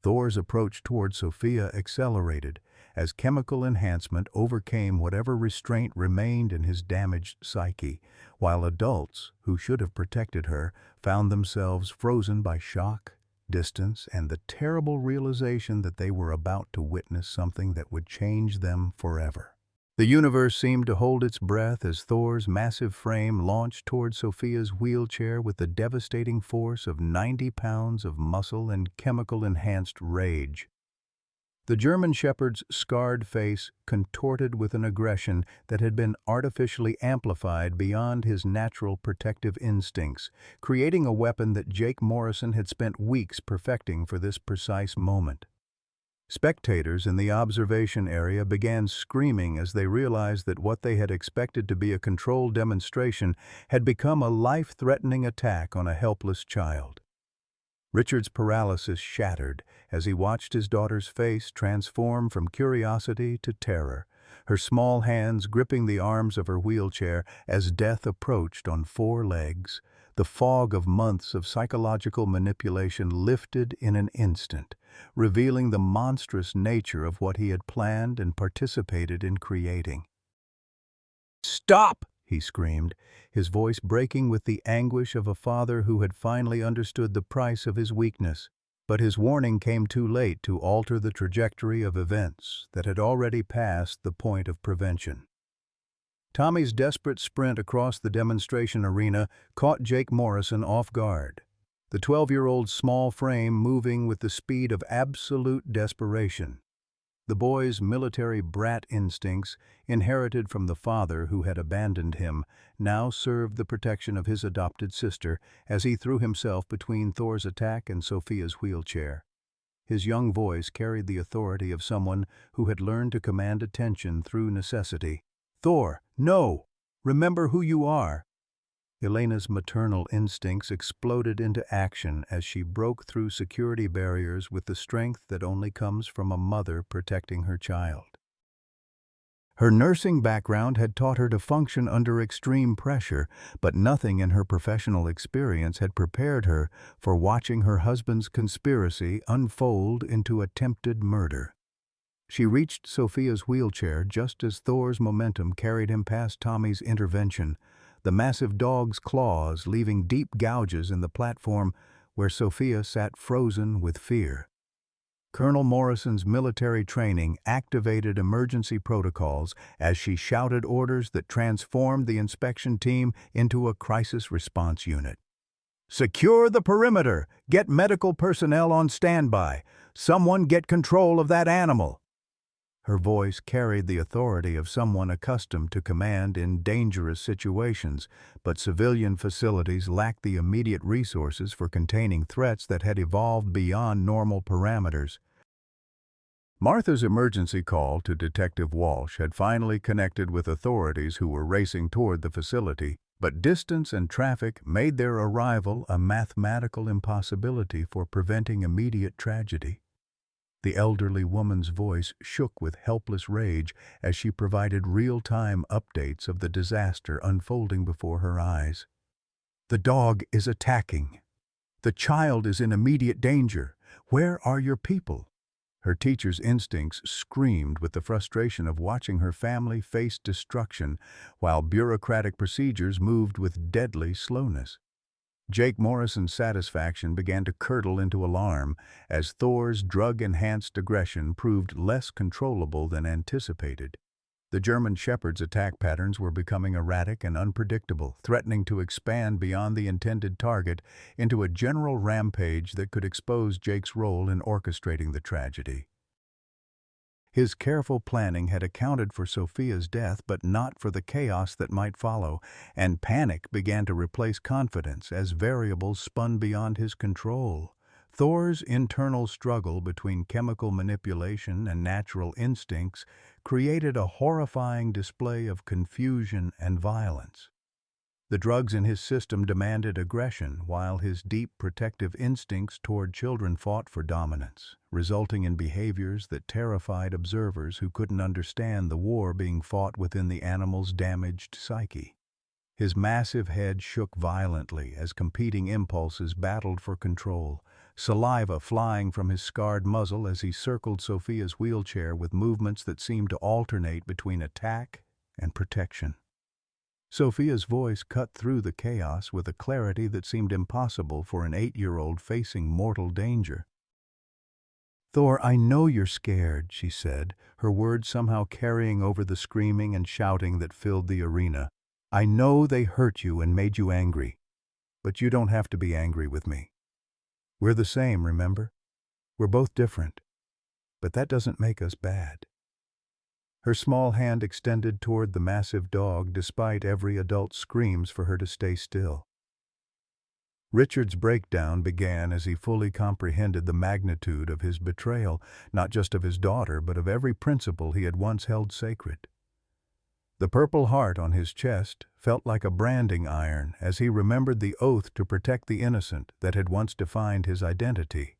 Thor's approach toward Sophia accelerated as chemical enhancement overcame whatever restraint remained in his damaged psyche, while adults, who should have protected her, found themselves frozen by shock, distance, and the terrible realization that they were about to witness something that would change them forever. The universe seemed to hold its breath as Thor's massive frame launched toward Sophia's wheelchair with the devastating force of 90 pounds of muscle and chemical-enhanced rage. The German shepherd's scarred face contorted with an aggression that had been artificially amplified beyond his natural protective instincts, creating a weapon that Jake Morrison had spent weeks perfecting for this precise moment. Spectators in the observation area began screaming as they realized that what they had expected to be a controlled demonstration had become a life-threatening attack on a helpless child. Richard's paralysis shattered as he watched his daughter's face transform from curiosity to terror, her small hands gripping the arms of her wheelchair as death approached on 4 legs. The fog of months of psychological manipulation lifted in an instant, revealing the monstrous nature of what he had planned and participated in creating. "Stop!" he screamed, his voice breaking with the anguish of a father who had finally understood the price of his weakness. But his warning came too late to alter the trajectory of events that had already passed the point of prevention. Tommy's desperate sprint across the demonstration arena caught Jake Morrison off guard, the 12-year-old's small frame moving with the speed of absolute desperation. The boy's military brat instincts, inherited from the father who had abandoned him, now served the protection of his adopted sister as he threw himself between Thor's attack and Sophia's wheelchair. His young voice carried the authority of someone who had learned to command attention through necessity. "Thor, no! Remember who you are!" Elena's maternal instincts exploded into action as she broke through security barriers with the strength that only comes from a mother protecting her child. Her nursing background had taught her to function under extreme pressure, but nothing in her professional experience had prepared her for watching her husband's conspiracy unfold into attempted murder. She reached Sophia's wheelchair just as Thor's momentum carried him past Tommy's intervention, the massive dog's claws leaving deep gouges in the platform where Sophia sat frozen with fear. Colonel Morrison's military training activated emergency protocols as she shouted orders that transformed the inspection team into a crisis response unit. "Secure the perimeter! Get medical personnel on standby! Someone get control of that animal!" Her voice carried the authority of someone accustomed to command in dangerous situations, but civilian facilities lacked the immediate resources for containing threats that had evolved beyond normal parameters. Martha's emergency call to Detective Walsh had finally connected with authorities who were racing toward the facility, but distance and traffic made their arrival a mathematical impossibility for preventing immediate tragedy. The elderly woman's voice shook with helpless rage as she provided real-time updates of the disaster unfolding before her eyes. "The dog is attacking. The child is in immediate danger. Where are your people?" Her teacher's instincts screamed with the frustration of watching her family face destruction while bureaucratic procedures moved with deadly slowness. Jake Morrison's satisfaction began to curdle into alarm as Thor's drug-enhanced aggression proved less controllable than anticipated. The German Shepherd's attack patterns were becoming erratic and unpredictable, threatening to expand beyond the intended target into a general rampage that could expose Jake's role in orchestrating the tragedy. His careful planning had accounted for Sophia's death, but not for the chaos that might follow, and panic began to replace confidence as variables spun beyond his control. Thor's internal struggle between chemical manipulation and natural instincts created a horrifying display of confusion and violence. The drugs in his system demanded aggression, while his deep protective instincts toward children fought for dominance, resulting in behaviors that terrified observers who couldn't understand the war being fought within the animal's damaged psyche. His massive head shook violently as competing impulses battled for control, saliva flying from his scarred muzzle as he circled Sophia's wheelchair with movements that seemed to alternate between attack and protection. Sophia's voice cut through the chaos with a clarity that seemed impossible for an 8-year-old facing mortal danger. "Thor, I know you're scared," she said, her words somehow carrying over the screaming and shouting that filled the arena. "I know they hurt you and made you angry, but you don't have to be angry with me. We're the same, remember? We're both different, but that doesn't make us bad." Her small hand extended toward the massive dog despite every adult's screams for her to stay still. Richard's breakdown began as he fully comprehended the magnitude of his betrayal, not just of his daughter, but of every principle he had once held sacred. The Purple Heart on his chest felt like a branding iron as he remembered the oath to protect the innocent that had once defined his identity.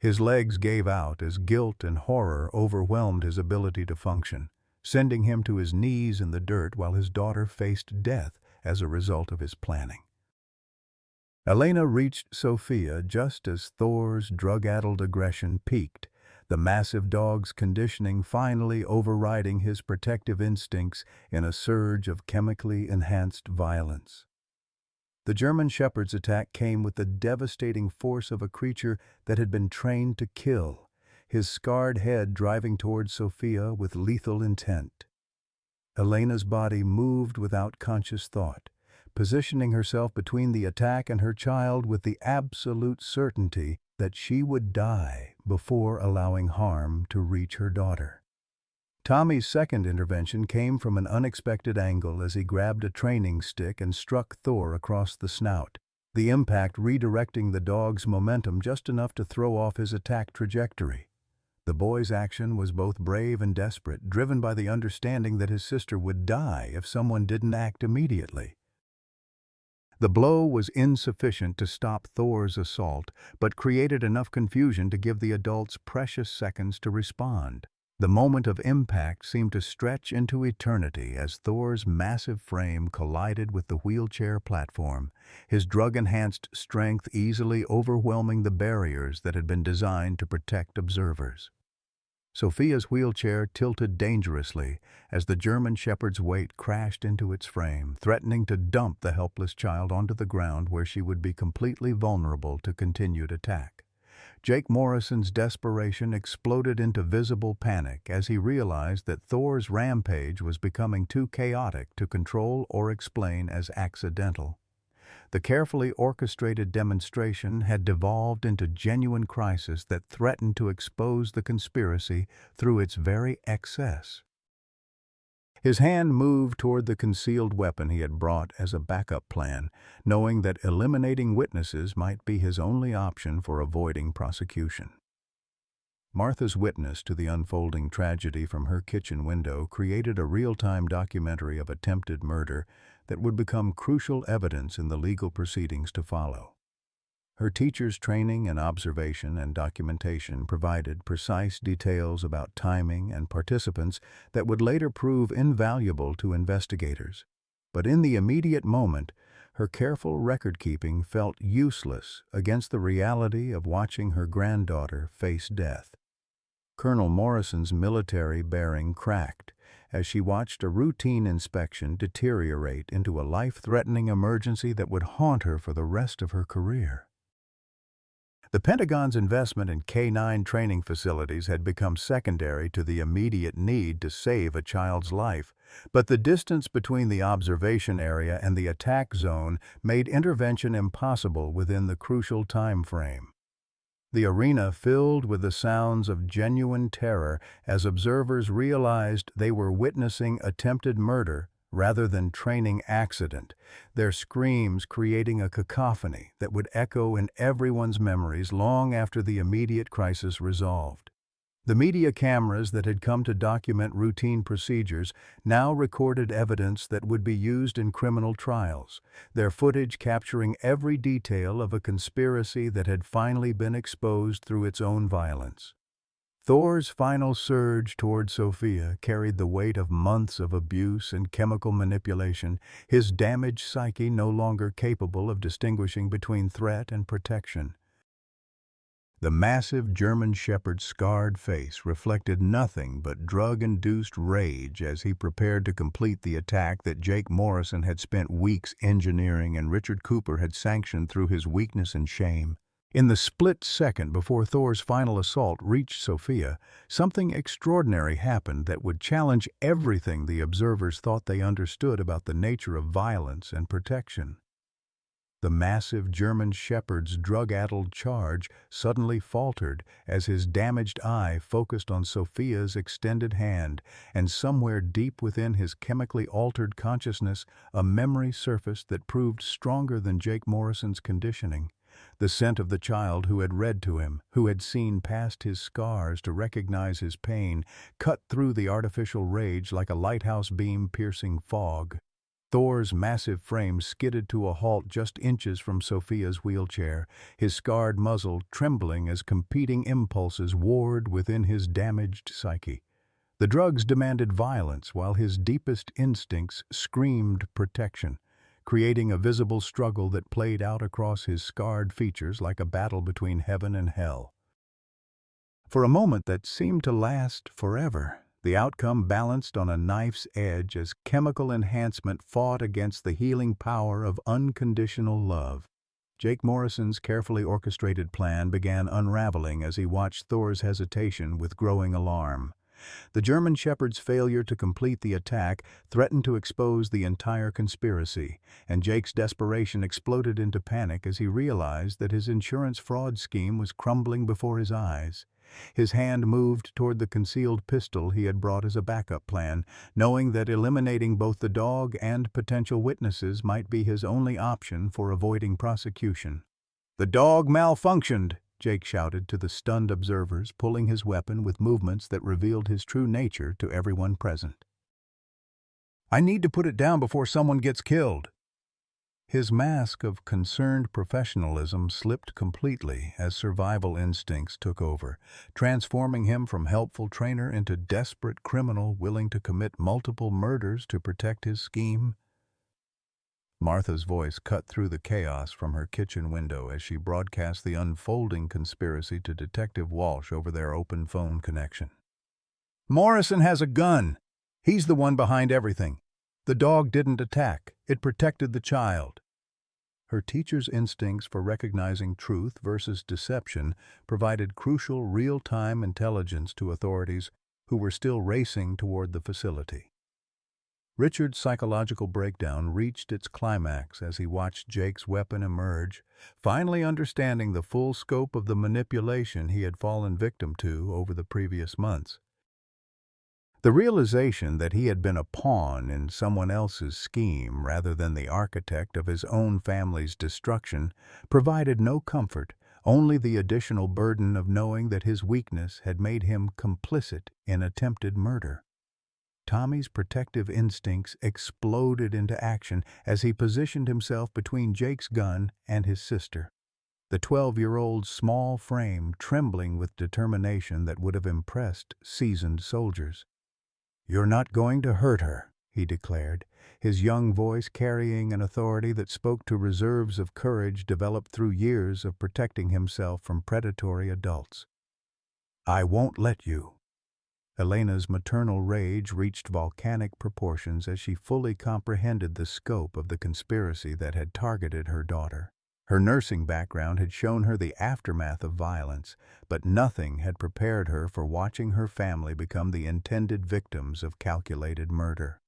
His legs gave out as guilt and horror overwhelmed his ability to function, sending him to his knees in the dirt while his daughter faced death as a result of his planning. Elena reached Sophia just as Thor's drug-addled aggression peaked, the massive dog's conditioning finally overriding his protective instincts in a surge of chemically enhanced violence. The German Shepherd's attack came with the devastating force of a creature that had been trained to kill, his scarred head driving towards Sophia with lethal intent. Elena's body moved without conscious thought, positioning herself between the attack and her child with the absolute certainty that she would die before allowing harm to reach her daughter. Tommy's second intervention came from an unexpected angle as he grabbed a training stick and struck Thor across the snout, the impact redirecting the dog's momentum just enough to throw off his attack trajectory. The boy's action was both brave and desperate, driven by the understanding that his sister would die if someone didn't act immediately. The blow was insufficient to stop Thor's assault, but created enough confusion to give the adults precious seconds to respond. The moment of impact seemed to stretch into eternity as Thor's massive frame collided with the wheelchair platform, his drug-enhanced strength easily overwhelming the barriers that had been designed to protect observers. Sophia's wheelchair tilted dangerously as the German Shepherd's weight crashed into its frame, threatening to dump the helpless child onto the ground where she would be completely vulnerable to continued attack. Jake Morrison's desperation exploded into visible panic as he realized that Thor's rampage was becoming too chaotic to control or explain as accidental. The carefully orchestrated demonstration had devolved into genuine crisis that threatened to expose the conspiracy through its very excess. His hand moved toward the concealed weapon he had brought as a backup plan, knowing that eliminating witnesses might be his only option for avoiding prosecution. Martha's witness to the unfolding tragedy from her kitchen window created a real-time documentary of attempted murder that would become crucial evidence in the legal proceedings to follow. Her teacher's training and observation and documentation provided precise details about timing and participants that would later prove invaluable to investigators. But in the immediate moment, her careful record-keeping felt useless against the reality of watching her granddaughter face death. Colonel Morrison's military bearing cracked as she watched a routine inspection deteriorate into a life-threatening emergency that would haunt her for the rest of her career. The Pentagon's investment in K-9 training facilities had become secondary to the immediate need to save a child's life, but the distance between the observation area and the attack zone made intervention impossible within the crucial time frame. The arena filled with the sounds of genuine terror as observers realized they were witnessing attempted murder rather than training accident, their screams creating a cacophony that would echo in everyone's memories long after the immediate crisis resolved. The media cameras that had come to document routine procedures now recorded evidence that would be used in criminal trials, their footage capturing every detail of a conspiracy that had finally been exposed through its own violence. Thor's final surge toward Sophia carried the weight of months of abuse and chemical manipulation, his damaged psyche no longer capable of distinguishing between threat and protection. The massive German Shepherd's scarred face reflected nothing but drug-induced rage as he prepared to complete the attack that Jake Morrison had spent weeks engineering and Richard Cooper had sanctioned through his weakness and shame. In the split second before Thor's final assault reached Sophia, something extraordinary happened that would challenge everything the observers thought they understood about the nature of violence and protection. The massive German Shepherd's drug-addled charge suddenly faltered as his damaged eye focused on Sophia's extended hand, and somewhere deep within his chemically altered consciousness, a memory surfaced that proved stronger than Jake Morrison's conditioning. The scent of the child who had read to him, who had seen past his scars to recognize his pain, cut through the artificial rage like a lighthouse beam piercing fog. Thor's massive frame skidded to a halt just inches from Sophia's wheelchair, his scarred muzzle trembling as competing impulses warred within his damaged psyche. The drugs demanded violence while his deepest instincts screamed protection, creating a visible struggle that played out across his scarred features like a battle between heaven and hell. For a moment that seemed to last forever, the outcome balanced on a knife's edge as chemical enhancement fought against the healing power of unconditional love. Jake Morrison's carefully orchestrated plan began unraveling as he watched Thor's hesitation with growing alarm. The German Shepherd's failure to complete the attack threatened to expose the entire conspiracy, and Jake's desperation exploded into panic as he realized that his insurance fraud scheme was crumbling before his eyes. His hand moved toward the concealed pistol he had brought as a backup plan, knowing that eliminating both the dog and potential witnesses might be his only option for avoiding prosecution. "The dog malfunctioned," Jake shouted to the stunned observers, pulling his weapon with movements that revealed his true nature to everyone present. "I need to put it down before someone gets killed." His mask of concerned professionalism slipped completely as survival instincts took over, transforming him from helpful trainer into desperate criminal willing to commit multiple murders to protect his scheme. Martha's voice cut through the chaos from her kitchen window as she broadcast the unfolding conspiracy to Detective Walsh over their open phone connection. "Morrison has a gun. He's the one behind everything. The dog didn't attack. It protected the child." Her teacher's instincts for recognizing truth versus deception provided crucial real-time intelligence to authorities who were still racing toward the facility. Richard's psychological breakdown reached its climax as he watched Jake's weapon emerge, finally understanding the full scope of the manipulation he had fallen victim to over the previous months. The realization that he had been a pawn in someone else's scheme rather than the architect of his own family's destruction provided no comfort, only the additional burden of knowing that his weakness had made him complicit in attempted murder. Tommy's protective instincts exploded into action as he positioned himself between Jake's gun and his sister, the 12-year-old's small frame trembling with determination that would have impressed seasoned soldiers. "You're not going to hurt her," he declared, his young voice carrying an authority that spoke to reserves of courage developed through years of protecting himself from predatory adults. "I won't let you." Elena's maternal rage reached volcanic proportions as she fully comprehended the scope of the conspiracy that had targeted her daughter. Her nursing background had shown her the aftermath of violence, but nothing had prepared her for watching her family become the intended victims of calculated murder.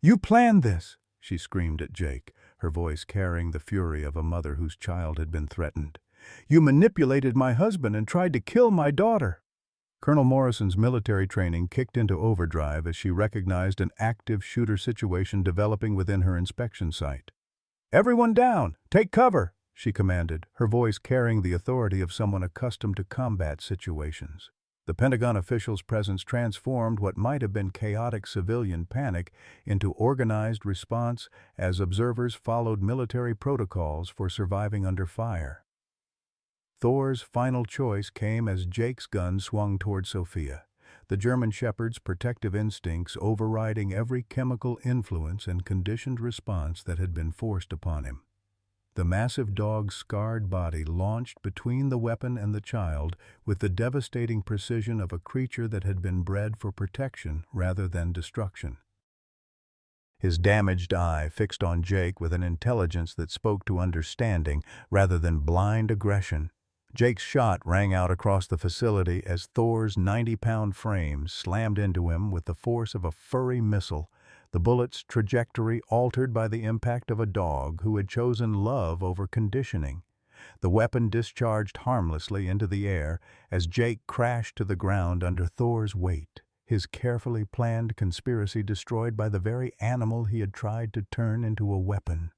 "You planned this!" she screamed at Jake, her voice carrying the fury of a mother whose child had been threatened. "You manipulated my husband and tried to kill my daughter!" Colonel Morrison's military training kicked into overdrive as she recognized an active shooter situation developing within her inspection site. "Everyone down! Take cover!" she commanded, her voice carrying the authority of someone accustomed to combat situations. The Pentagon official's presence transformed what might have been chaotic civilian panic into organized response as observers followed military protocols for surviving under fire. Thor's final choice came as Jake's gun swung toward Sophia, the German Shepherd's protective instincts overriding every chemical influence and conditioned response that had been forced upon him. The massive dog's scarred body launched between the weapon and the child with the devastating precision of a creature that had been bred for protection rather than destruction. His damaged eye fixed on Jake with an intelligence that spoke to understanding rather than blind aggression. Jake's shot rang out across the facility as Thor's 90-pound frame slammed into him with the force of a furry missile, the bullet's trajectory altered by the impact of a dog who had chosen love over conditioning. The weapon discharged harmlessly into the air as Jake crashed to the ground under Thor's weight, his carefully planned conspiracy destroyed by the very animal he had tried to turn into a weapon.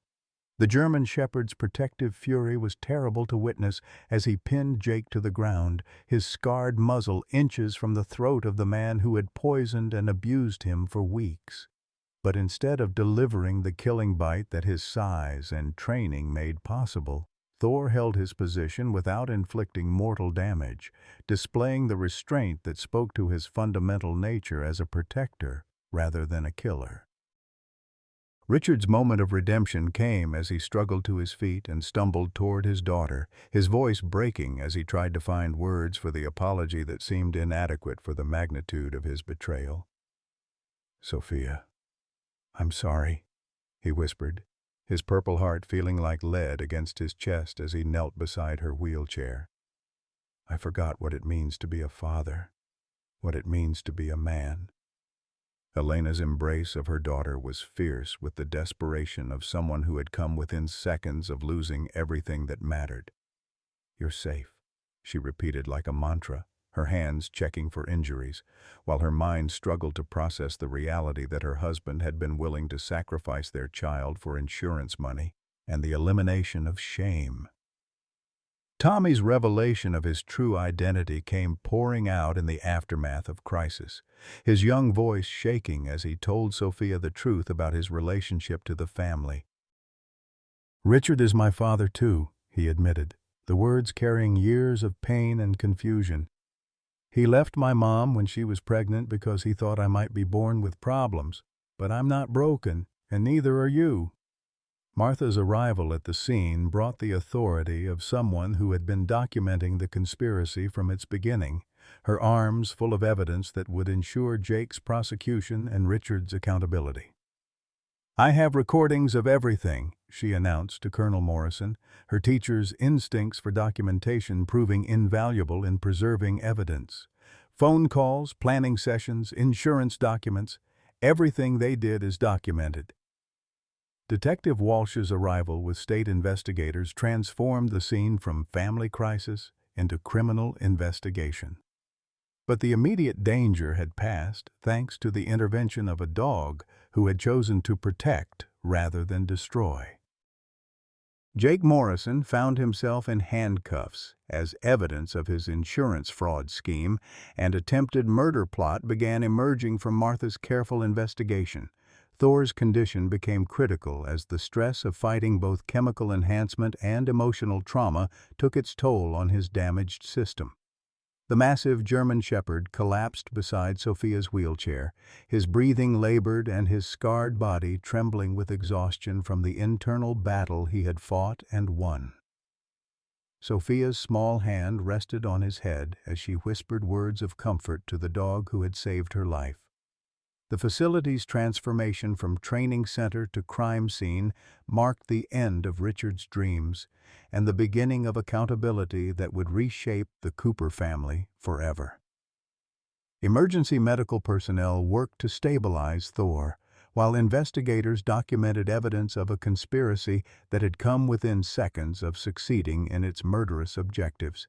The German Shepherd's protective fury was terrible to witness as he pinned Jake to the ground, his scarred muzzle inches from the throat of the man who had poisoned and abused him for weeks. But instead of delivering the killing bite that his size and training made possible, Thor held his position without inflicting mortal damage, displaying the restraint that spoke to his fundamental nature as a protector rather than a killer. Richard's moment of redemption came as he struggled to his feet and stumbled toward his daughter, his voice breaking as he tried to find words for the apology that seemed inadequate for the magnitude of his betrayal. "Sophia, I'm sorry," he whispered, his purple heart feeling like lead against his chest as he knelt beside her wheelchair. "I forgot what it means to be a father, what it means to be a man." Elena's embrace of her daughter was fierce with the desperation of someone who had come within seconds of losing everything that mattered. "You're safe," she repeated like a mantra, her hands checking for injuries, while her mind struggled to process the reality that her husband had been willing to sacrifice their child for insurance money and the elimination of shame. Tommy's revelation of his true identity came pouring out in the aftermath of crisis, his young voice shaking as he told Sophia the truth about his relationship to the family. "Richard is my father too," he admitted, the words carrying years of pain and confusion. "He left my mom when she was pregnant because he thought I might be born with problems, but I'm not broken, and neither are you." Martha's arrival at the scene brought the authority of someone who had been documenting the conspiracy from its beginning, her arms full of evidence that would ensure Jake's prosecution and Richard's accountability. "I have recordings of everything," she announced to Colonel Morrison, her teacher's instincts for documentation proving invaluable in preserving evidence. "Phone calls, planning sessions, insurance documents, everything they did is documented." Detective Walsh's arrival with state investigators transformed the scene from family crisis into criminal investigation. But the immediate danger had passed thanks to the intervention of a dog who had chosen to protect rather than destroy. Jake Morrison found himself in handcuffs as evidence of his insurance fraud scheme and attempted murder plot began emerging from Martha's careful investigation. Thor's condition became critical as the stress of fighting both chemical enhancement and emotional trauma took its toll on his damaged system. The massive German Shepherd collapsed beside Sophia's wheelchair, his breathing labored and his scarred body trembling with exhaustion from the internal battle he had fought and won. Sophia's small hand rested on his head as she whispered words of comfort to the dog who had saved her life. The facility's transformation from training center to crime scene marked the end of Richard's dreams and the beginning of accountability that would reshape the Cooper family forever. Emergency medical personnel worked to stabilize Thor, while investigators documented evidence of a conspiracy that had come within seconds of succeeding in its murderous objectives.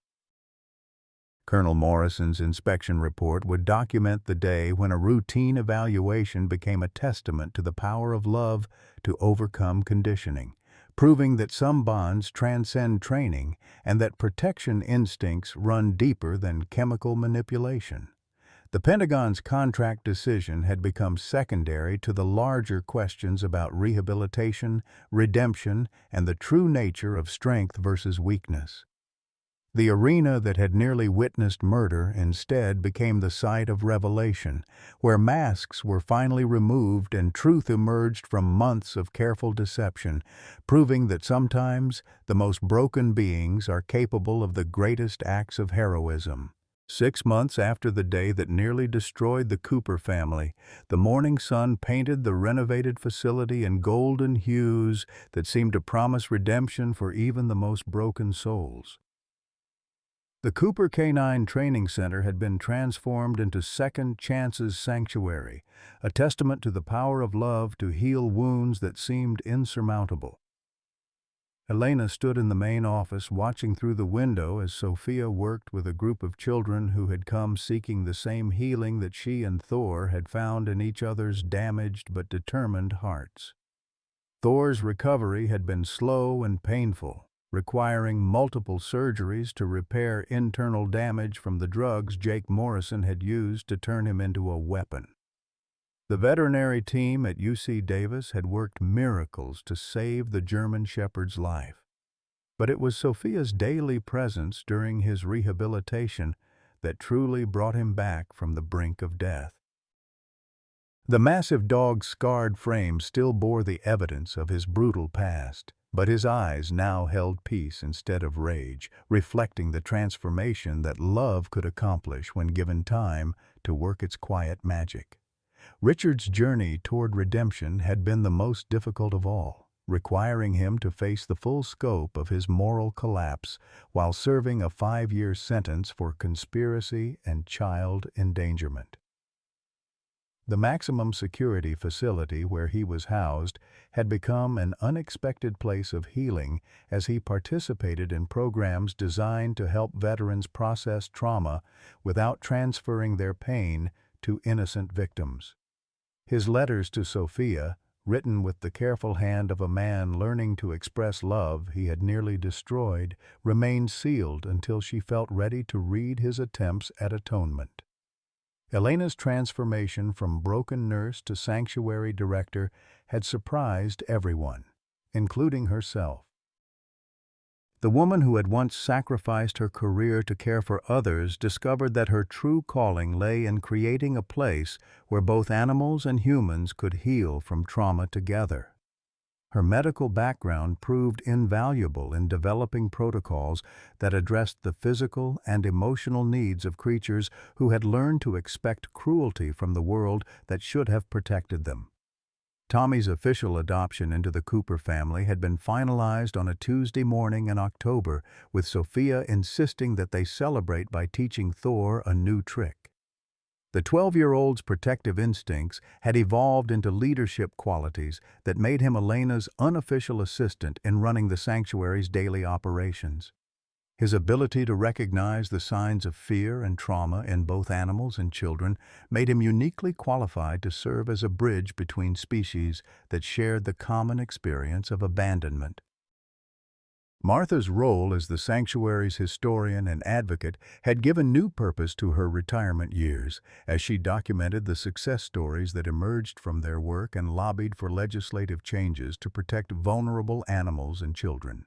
Colonel Morrison's inspection report would document the day when a routine evaluation became a testament to the power of love to overcome conditioning, proving that some bonds transcend training and that protection instincts run deeper than chemical manipulation. The Pentagon's contract decision had become secondary to the larger questions about rehabilitation, redemption, and the true nature of strength versus weakness. The arena that had nearly witnessed murder instead became the site of revelation, where masks were finally removed and truth emerged from months of careful deception, proving that sometimes the most broken beings are capable of the greatest acts of heroism. 6 months after the day that nearly destroyed the Cooper family, the morning sun painted the renovated facility in golden hues that seemed to promise redemption for even the most broken souls. The Cooper Canine Training Center had been transformed into Second Chances Sanctuary, a testament to the power of love to heal wounds that seemed insurmountable. Elena stood in the main office watching through the window as Sophia worked with a group of children who had come seeking the same healing that she and Thor had found in each other's damaged but determined hearts. Thor's recovery had been slow and painful, requiring multiple surgeries to repair internal damage from the drugs Jake Morrison had used to turn him into a weapon. The veterinary team at UC Davis had worked miracles to save the German Shepherd's life. But it was Sophia's daily presence during his rehabilitation that truly brought him back from the brink of death. The massive dog's scarred frame still bore the evidence of his brutal past, but his eyes now held peace instead of rage, reflecting the transformation that love could accomplish when given time to work its quiet magic. Richard's journey toward redemption had been the most difficult of all, requiring him to face the full scope of his moral collapse while serving a 5-year sentence for conspiracy and child endangerment. The maximum security facility where he was housed had become an unexpected place of healing as he participated in programs designed to help veterans process trauma without transferring their pain to innocent victims. His letters to Sophia, written with the careful hand of a man learning to express love he had nearly destroyed, remained sealed until she felt ready to read his attempts at atonement. Elena's transformation from broken nurse to sanctuary director had surprised everyone, including herself. The woman who had once sacrificed her career to care for others discovered that her true calling lay in creating a place where both animals and humans could heal from trauma together. Her medical background proved invaluable in developing protocols that addressed the physical and emotional needs of creatures who had learned to expect cruelty from the world that should have protected them. Tommy's official adoption into the Cooper family had been finalized on a Tuesday morning in October, with Sophia insisting that they celebrate by teaching Thor a new trick. The 12-year-old's protective instincts had evolved into leadership qualities that made him Elena's unofficial assistant in running the sanctuary's daily operations. His ability to recognize the signs of fear and trauma in both animals and children made him uniquely qualified to serve as a bridge between species that shared the common experience of abandonment. Martha's role as the sanctuary's historian and advocate had given new purpose to her retirement years, as she documented the success stories that emerged from their work and lobbied for legislative changes to protect vulnerable animals and children.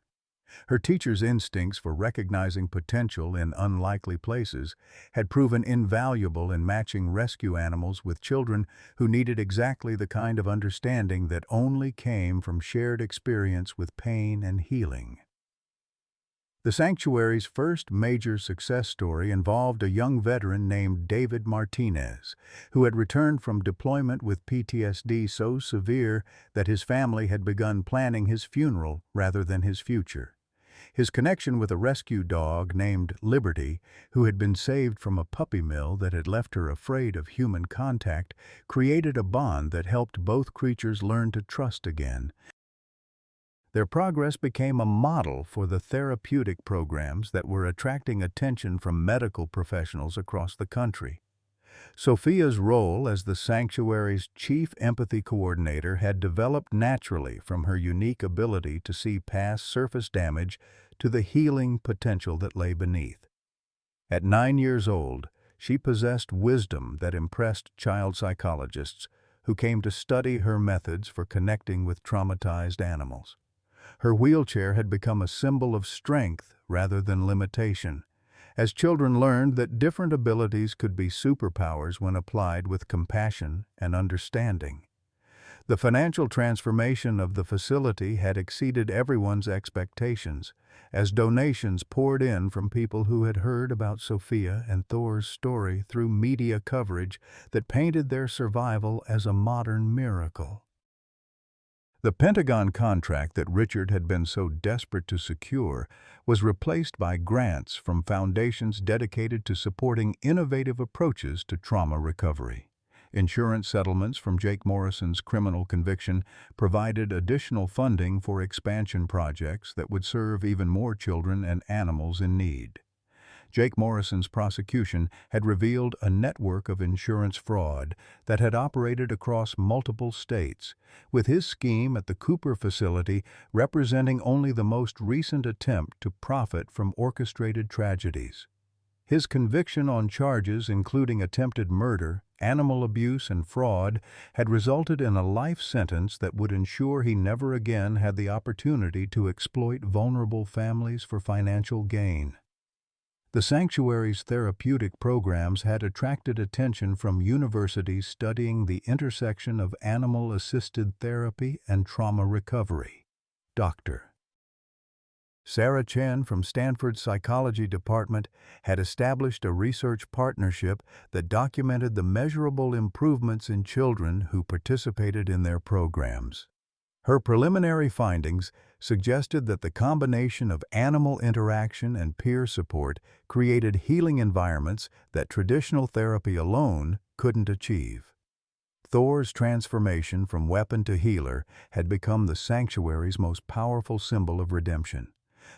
Her teacher's instincts for recognizing potential in unlikely places had proven invaluable in matching rescue animals with children who needed exactly the kind of understanding that only came from shared experience with pain and healing. The sanctuary's first major success story involved a young veteran named David Martinez, who had returned from deployment with PTSD so severe that his family had begun planning his funeral rather than his future. His connection with a rescue dog named Liberty, who had been saved from a puppy mill that had left her afraid of human contact, created a bond that helped both creatures learn to trust again. Their progress became a model for the therapeutic programs that were attracting attention from medical professionals across the country. Sophia's role as the sanctuary's chief empathy coordinator had developed naturally from her unique ability to see past surface damage to the healing potential that lay beneath. At 9 years old, she possessed wisdom that impressed child psychologists who came to study her methods for connecting with traumatized animals. Her wheelchair had become a symbol of strength rather than limitation, as children learned that different abilities could be superpowers when applied with compassion and understanding. The financial transformation of the facility had exceeded everyone's expectations, as donations poured in from people who had heard about Sophia and Thor's story through media coverage that painted their survival as a modern miracle. The Pentagon contract that Richard had been so desperate to secure was replaced by grants from foundations dedicated to supporting innovative approaches to trauma recovery. Insurance settlements from Jake Morrison's criminal conviction provided additional funding for expansion projects that would serve even more children and animals in need. Jake Morrison's prosecution had revealed a network of insurance fraud that had operated across multiple states, with his scheme at the Cooper facility representing only the most recent attempt to profit from orchestrated tragedies. His conviction on charges including attempted murder, animal abuse, and fraud had resulted in a life sentence that would ensure he never again had the opportunity to exploit vulnerable families for financial gain. The sanctuary's therapeutic programs had attracted attention from universities studying the intersection of animal-assisted therapy and trauma recovery. Dr. Sarah Chen from Stanford's psychology department had established a research partnership that documented the measurable improvements in children who participated in their programs. Her preliminary findings suggested that the combination of animal interaction and peer support created healing environments that traditional therapy alone couldn't achieve. Thor's transformation from weapon to healer had become the sanctuary's most powerful symbol of redemption.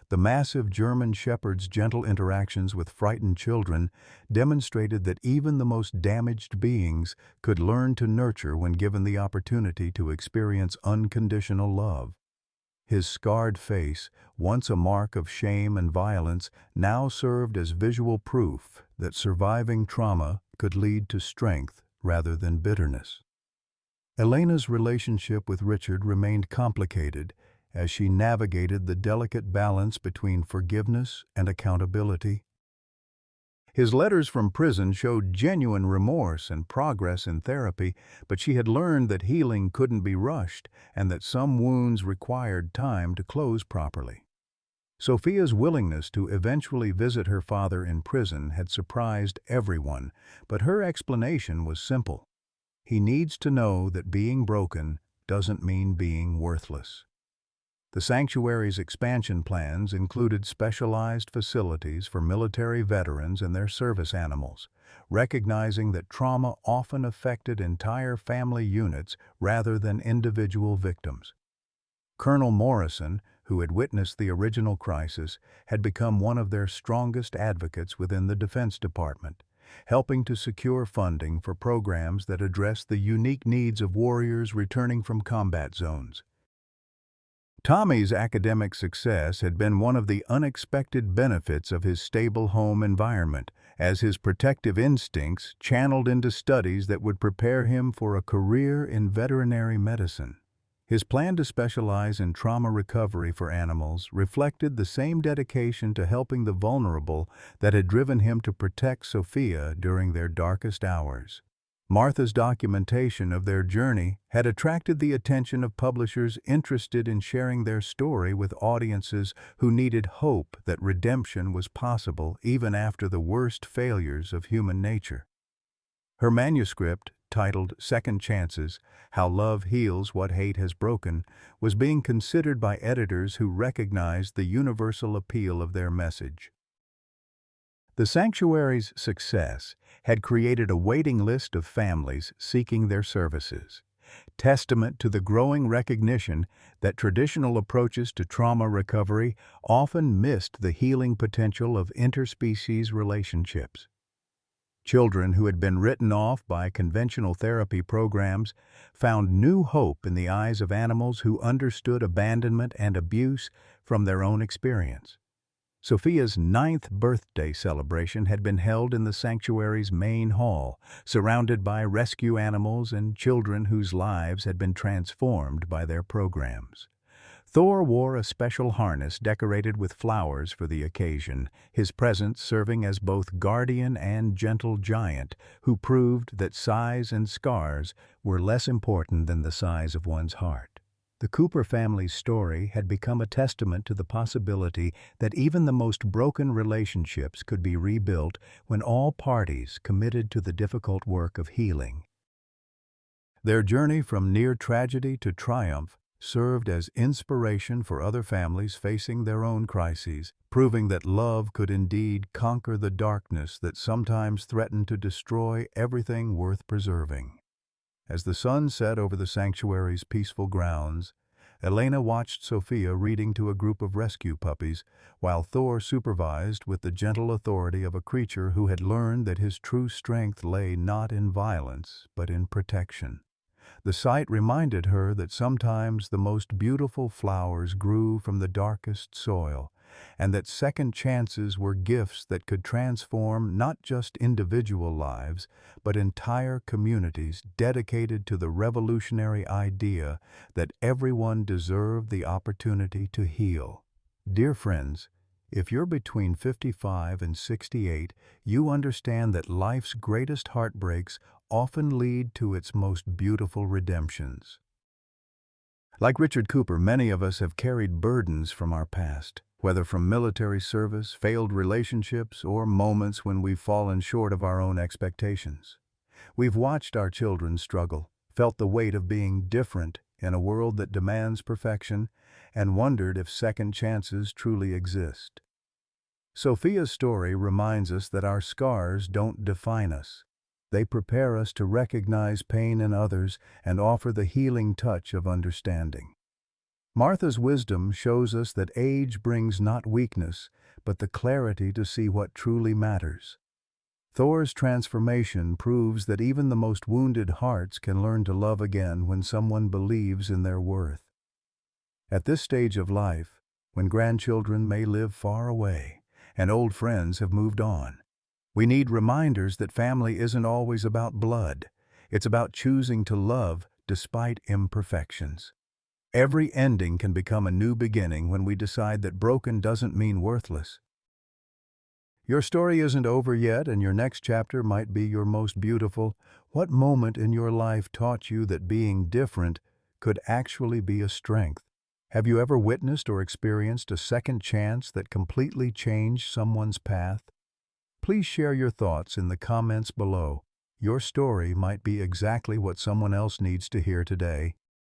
The massive German Shepherd's gentle interactions with frightened children demonstrated that even the most damaged beings could learn to nurture when given the opportunity to experience unconditional love. His scarred face, once a mark of shame and violence, now served as visual proof that surviving trauma could lead to strength rather than bitterness. Elena's relationship with Richard remained complicated as she navigated the delicate balance between forgiveness and accountability. His letters from prison showed genuine remorse and progress in therapy, but she had learned that healing couldn't be rushed and that some wounds required time to close properly. Sophia's willingness to eventually visit her father in prison had surprised everyone, but her explanation was simple. He needs to know that being broken doesn't mean being worthless. The sanctuary's expansion plans included specialized facilities for military veterans and their service animals, recognizing that trauma often affected entire family units rather than individual victims. Colonel Morrison, who had witnessed the original crisis, had become one of their strongest advocates within the Defense Department, helping to secure funding for programs that addressed the unique needs of warriors returning from combat zones. Tommy's academic success had been one of the unexpected benefits of his stable home environment, as his protective instincts channeled into studies that would prepare him for a career in veterinary medicine. His plan to specialize in trauma recovery for animals reflected the same dedication to helping the vulnerable that had driven him to protect Sophia during their darkest hours. Martha's documentation of their journey had attracted the attention of publishers interested in sharing their story with audiences who needed hope that redemption was possible even after the worst failures of human nature. Her manuscript, titled Second Chances: How Love Heals What Hate Has Broken, was being considered by editors who recognized the universal appeal of their message. The sanctuary's success had created a waiting list of families seeking their services, testament to the growing recognition that traditional approaches to trauma recovery often missed the healing potential of interspecies relationships. Children who had been written off by conventional therapy programs found new hope in the eyes of animals who understood abandonment and abuse from their own experience. Sophia's 9th birthday celebration had been held in the sanctuary's main hall, surrounded by rescue animals and children whose lives had been transformed by their programs. Thor wore a special harness decorated with flowers for the occasion, his presence serving as both guardian and gentle giant who proved that size and scars were less important than the size of one's heart. The Cooper family's story had become a testament to the possibility that even the most broken relationships could be rebuilt when all parties committed to the difficult work of healing. Their journey from near tragedy to triumph served as inspiration for other families facing their own crises, proving that love could indeed conquer the darkness that sometimes threatened to destroy everything worth preserving. As the sun set over the sanctuary's peaceful grounds, Elena watched Sophia reading to a group of rescue puppies, while Thor supervised with the gentle authority of a creature who had learned that his true strength lay not in violence, but in protection. The sight reminded her that sometimes the most beautiful flowers grew from the darkest soil, and that second chances were gifts that could transform not just individual lives, but entire communities dedicated to the revolutionary idea that everyone deserved the opportunity to heal. Dear friends, if you're between 55 and 68, you understand that life's greatest heartbreaks often lead to its most beautiful redemptions. Like Richard Cooper, many of us have carried burdens from our past, whether from military service, failed relationships, or moments when we've fallen short of our own expectations. We've watched our children struggle, felt the weight of being different in a world that demands perfection, and wondered if second chances truly exist. Sophia's story reminds us that our scars don't define us. They prepare us to recognize pain in others and offer the healing touch of understanding. Martha's wisdom shows us that age brings not weakness, but the clarity to see what truly matters. Thor's transformation proves that even the most wounded hearts can learn to love again when someone believes in their worth. At this stage of life, when grandchildren may live far away and old friends have moved on, we need reminders that family isn't always about blood. It's about choosing to love despite imperfections. Every ending can become a new beginning when we decide that broken doesn't mean worthless. Your story isn't over yet, and your next chapter might be your most beautiful. What moment in your life taught you that being different could actually be a strength? Have you ever witnessed or experienced a second chance that completely changed someone's path? Please share your thoughts in the comments below. Your story might be exactly what someone else needs to hear today.